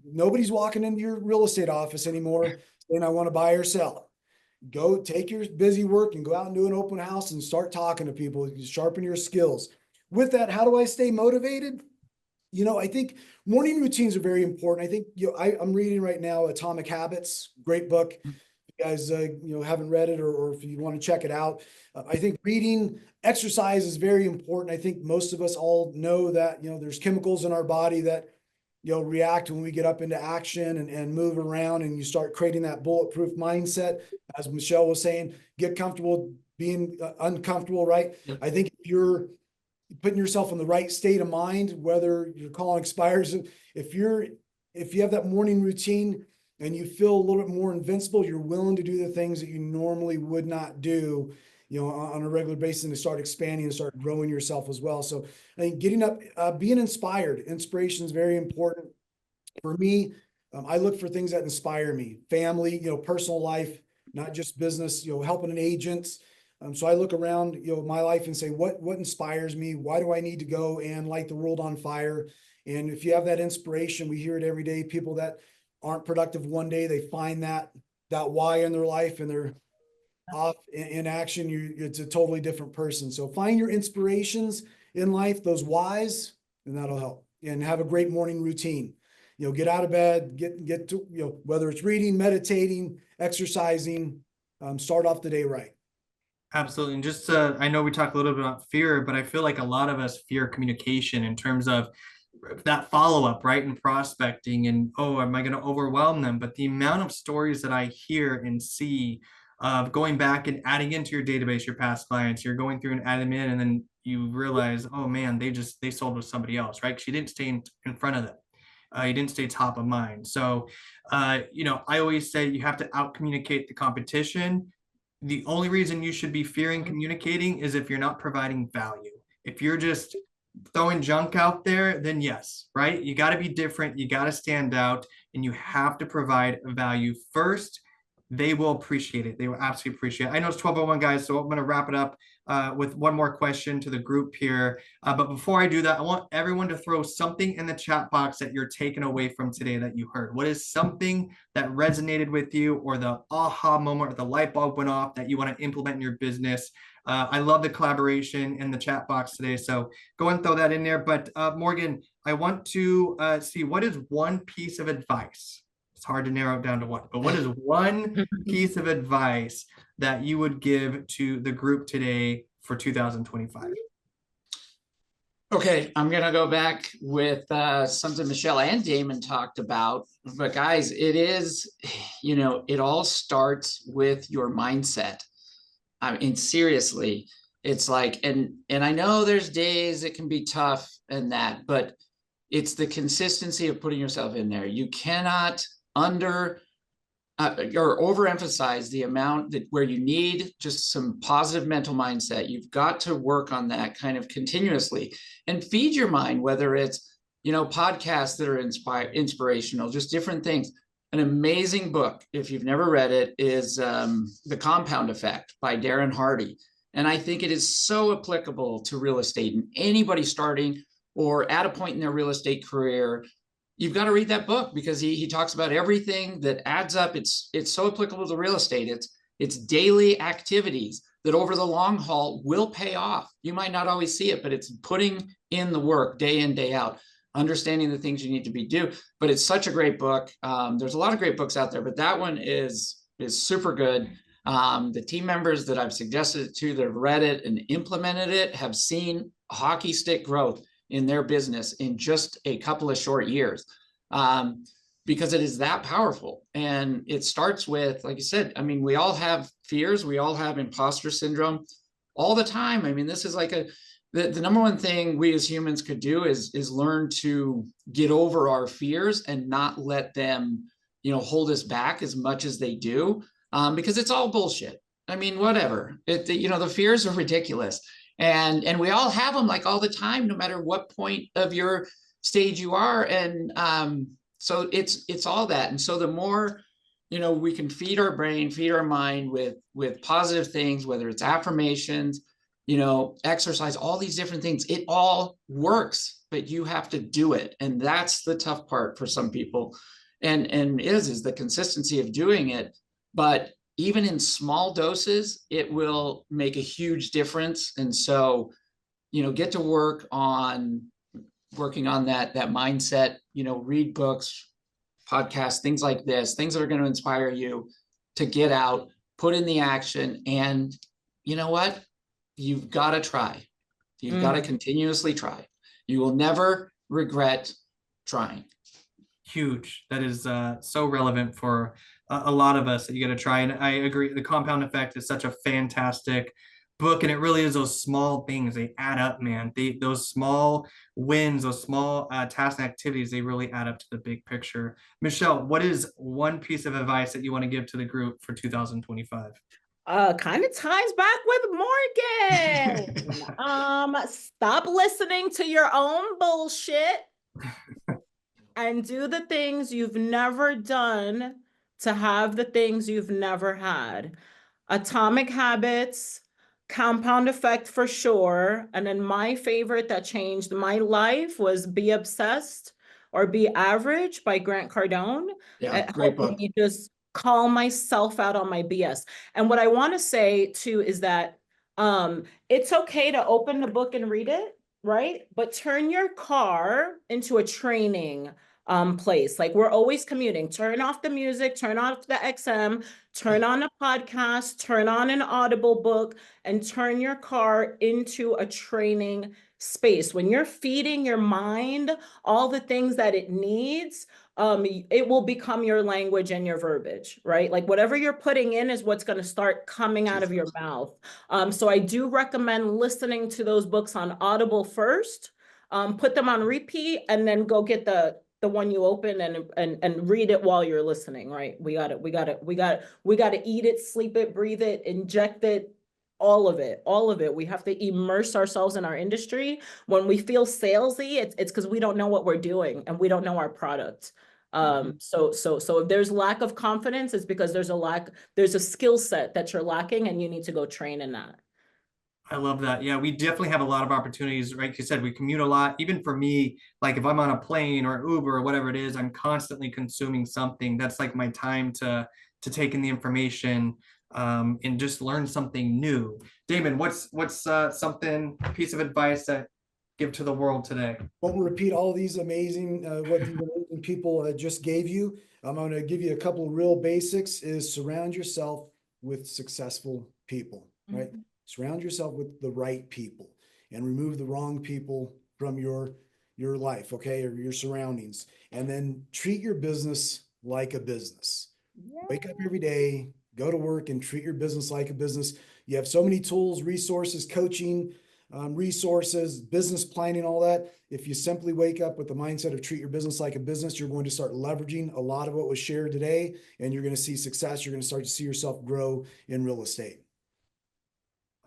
Nobody's walking into your real estate office anymore saying, I want to buy or sell. Go take your busy work and go out and do an open house and start talking to people. Sharpen your skills. With that, how do I stay motivated? I think morning routines are very important. I think, I'm reading right now Atomic Habits, great book. If you guys, haven't read it or if you want to check it out, I think reading, exercise is very important. I think most of us all know that, there's chemicals in our body that, react when we get up into action and move around and you start creating that bulletproof mindset. As Michelle was saying, get comfortable being uncomfortable, right? Yep. I think if you're putting yourself in the right state of mind, whether your call expires, if you have that morning routine and you feel a little bit more invincible, you're willing to do the things that you normally would not do, on a regular basis, and to start expanding and start growing yourself as well. So I think getting up, being inspired, inspiration is very important for me. I look for things that inspire me, family, personal life, not just business, helping an agent. So I look around, my life and say, what inspires me? Why do I need to go and light the world on fire? And if you have that inspiration, we hear it every day. People that aren't productive one day, they find that why in their life and they're off in action. It's a totally different person. So find your inspirations in life, those whys, and that'll help. And have a great morning routine. Get out of bed, get to, whether it's reading, meditating, exercising, start off the day right. Absolutely. And just I know we talked a little bit about fear, but I feel like a lot of us fear communication in terms of that follow-up, right? And prospecting and, am I going to overwhelm them? But the amount of stories that I hear and see of going back and adding into your database your past clients. You're going through and adding them in, and then you realize, oh man, they sold with somebody else, right? Because you didn't stay in front of them. You didn't stay top of mind. So, you know, I always say you have to out communicate the competition. The only reason you should be fearing communicating is if you're not providing value. If you're just throwing junk out there, then yes, right? You got to be different. You got to stand out, and you have to provide value first. They will appreciate it. They will absolutely appreciate it. I know it's 12:01, guys, so I'm going to wrap it up with one more question to the group here. But before I do that, I want everyone to throw something in the chat box that you're taking away from today that you heard. What is something that resonated with you, or the aha moment, or the light bulb went off that you want to implement in your business? I love the collaboration in the chat box today, so go and throw that in there. But Morgan, I want to see, what is one piece of advice? It's hard to narrow it down to one, but what is one piece of advice that you would give to the group today for 2025? Okay, I'm gonna go back with something Michelle and Damon talked about. But guys, it is, you know, it all starts with your mindset. I mean, seriously, it's like, and I know there's days it can be tough and that, but it's the consistency of putting yourself in there. You cannot or overemphasize the amount that where you need just some positive mental mindset. You've got to work on that kind of continuously and feed your mind, whether it's, you know, podcasts that are inspirational, just different things. An amazing book, if you've never read it, is The Compound Effect by Darren Hardy. And I think it is so applicable to real estate, and anybody starting or at a point in their real estate career. You've got to read that book, because he talks about everything that adds up. It's so applicable to real estate. It's daily activities that over the long haul will pay off. You might not always see it, but it's putting in the work day in, day out, understanding the things you need to be do. But it's such a great book. There's a lot of great books out there, but that one is super good. The team members that I've suggested it to that have read it and implemented it have seen hockey stick growth in their business in just a couple of short years, because it is that powerful. And it starts with, like you said, I mean, we all have fears. We all have imposter syndrome all the time. I mean, this is like the number one thing we as humans could do is learn to get over our fears and not let them, you know, hold us back as much as they do, because it's all bullshit. I mean, whatever, you know, the fears are ridiculous. And we all have them, like, all the time, no matter what point of your stage you are. And so it's all that. And so the more, you know, we can feed our brain, feed our mind with positive things, whether it's affirmations, you know, exercise, all these different things, it all works, but you have to do it. And that's the tough part for some people. And is the consistency of doing it. But even in small doses, it will make a huge difference. And so, you know, get to work on working on that mindset, you know, read books, podcasts, things like this, things that are going to inspire you to get out, put in the action. And you know what? You've got to try. You've got to continuously try. You will never regret trying. Huge. That is so relevant for a lot of us, that you got to try. And I agree. The Compound Effect is such a fantastic book, and it really is those small things. They add up, man. Those small wins, those small tasks and activities, they really add up to the big picture. Michelle, what is one piece of advice that you want to give to the group for 2025? Kind of ties back with Morgan. Stop listening to your own bullshit and do the things you've never done to have the things you've never had. Atomic Habits, Compound Effect for sure. And then my favorite that changed my life was Be Obsessed or Be Average by Grant Cardone. Yeah, great book. Me just call myself out on my BS. And what I want to say too is that it's okay to open the book and read it, right? But turn your car into a training place. Like, we're always commuting. Turn off the music, turn off the XM, turn on a podcast, turn on an Audible book, and turn your car into a training space. When you're feeding your mind all the things that it needs, it will become your language and your verbiage, right? Like whatever you're putting in is what's going to start coming out of your mouth. So I do recommend listening to those books on Audible first, put them on repeat, and then go get the one you open and read it while you're listening, right? We got to eat it, sleep it, breathe it, inject it, all of it. We have to immerse ourselves in our industry. When we feel salesy, it's because we don't know what we're doing and we don't know our product. So if there's lack of confidence, it's because there's a skill set that you're lacking and you need to go train in that. I love that. Yeah, we definitely have a lot of opportunities. Like you said, we commute a lot. Even for me, like if I'm on a plane or Uber or whatever it is, I'm constantly consuming something. That's like my time to take in the information and just learn something new. Damon, what's something, a piece of advice that give to the world today? Won't repeat all these amazing, what these amazing people just gave you. I'm going to give you a couple of real basics is surround yourself with successful people, right? Surround yourself with the right people and remove the wrong people from your life, okay, or your surroundings. And then treat your business like a business. Wake up every day, go to work and treat your business like a business. You have so many tools, resources, coaching, resources, business planning, all that. If you simply wake up with the mindset of treat your business like a business, you're going to start leveraging a lot of what was shared today, and you're going to see success. You're going to start to see yourself grow in real estate.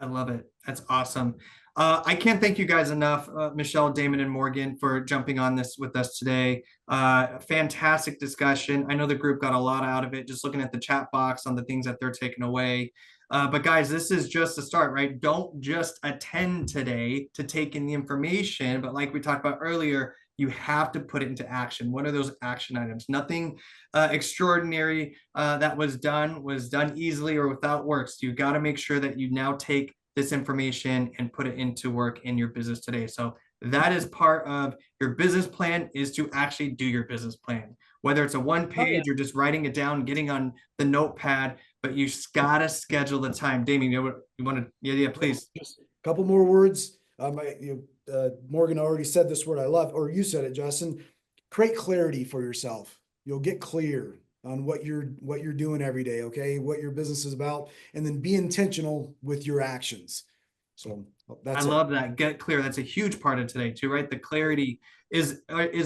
I love it. That's awesome. I can't thank you guys enough, Michelle, Damon, and Morgan, for jumping on this with us today. Fantastic discussion. I know the group got a lot out of it, just looking at the chat box on the things that they're taking away. But guys, this is just a start, right? Don't just attend today to take in the information, but like we talked about earlier, you have to put it into action. What are those action items? Nothing extraordinary that was done easily or without work. So you got to make sure that you now take this information and put it into work in your business today. So that is part of your business plan, is to actually do your business plan, whether it's a one page or just writing it down, getting on the notepad, but you gotta schedule the time. Damien, you want to, yeah, please. Just a couple more words. Morgan already said this word I love, or you said it, Justin. Create clarity for yourself. You'll get clear on what you're doing every day, okay? What your business is about, and then be intentional with your actions. So that's I love that. Get clear. That's a huge part of today too, right? The clarity is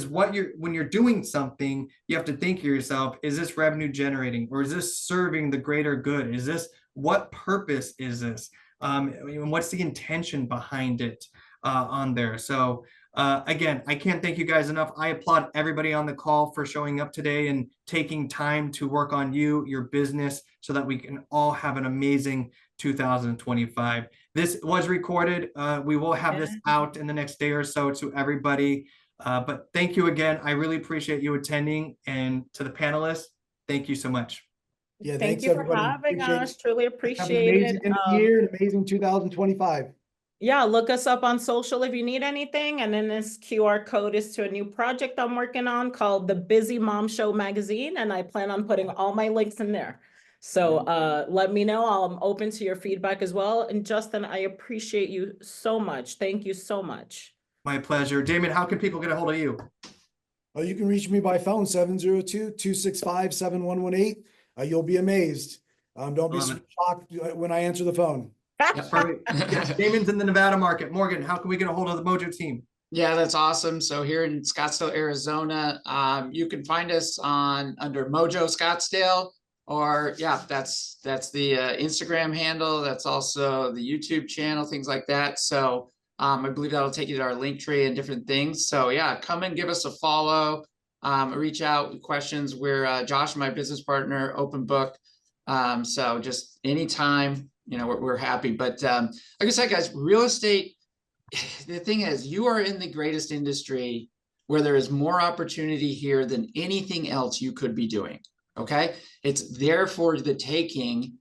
what when you're doing something, you have to think to yourself, is this revenue generating, or is this serving the greater good? Is this, what purpose is this? What's the intention behind it on there? So again, I can't thank you guys enough. I applaud everybody on the call for showing up today and taking time to work on your business, so that we can all have an amazing 2025. This was recorded. We will have this out in the next day or so to everybody. But thank you again. I really appreciate you attending, and to the panelists, thank you so much. Yeah, Thank thanks you for everybody. having us. Truly Have an appreciate amazing it. end of the year, an amazing 2025. Yeah, look us up on social if you need anything. And then this QR code is to a new project I'm working on called the Busy Mom Show magazine. And I plan on putting all my links in there. So let me know. I'm open to your feedback as well. And Justin, I appreciate you so much. Thank you so much. My pleasure. Damon, how can people get a hold of you? You can reach me by phone, 702-265-7118. You'll be amazed. Don't be shocked when I answer the phone. Damon's in the Nevada market. Morgan, how can we get a hold of the Mojo team? Yeah, that's awesome. So here in Scottsdale, Arizona, you can find us under Mojo Scottsdale, or that's the Instagram handle. That's also the YouTube channel, things like that. So I believe that'll take you to our link tree and different things. So yeah, come and give us a follow. Reach out with questions. We're Josh, my business partner, open book. So just anytime, we're happy. But like I said, guys, real estate, the thing is, you are in the greatest industry where there is more opportunity here than anything else you could be doing. Okay. It's there for the taking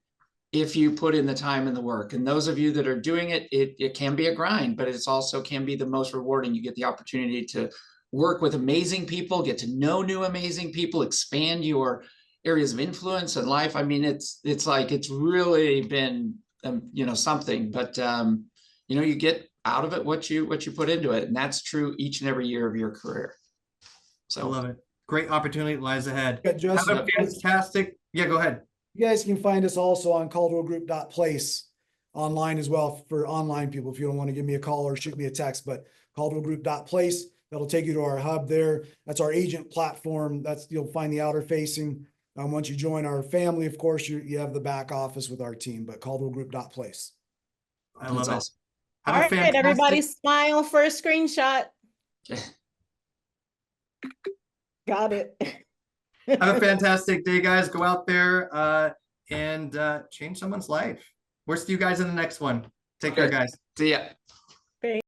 if you put in the time and the work. And those of you that are doing it, it can be a grind, but it's also can be the most rewarding. You get the opportunity to work with amazing people, get to know new amazing people, expand your areas of influence in life. I mean, it's really been, something, but you know, you get out of it what you put into it. And that's true each and every year of your career. I So love it. Great opportunity lies ahead. Yeah, Have Justin, a fantastic, yeah, go ahead. you guys can find us also on caldwellgroup.place online as well for online people. If you don't want to give me a call or shoot me a text, but caldwellgroup.place, that'll take you to our hub there. That's our agent platform. You'll find the outer facing. Once you join our family, of course, you have the back office with our team, but caldwellgroup.place. I that's love it. awesome. Have All a right, fantastic, everybody smile for a screenshot. Okay. Got it. have a fantastic day, guys. Go out there and change someone's life. We'll see you guys in the next one. Take care, Okay. guys. See ya.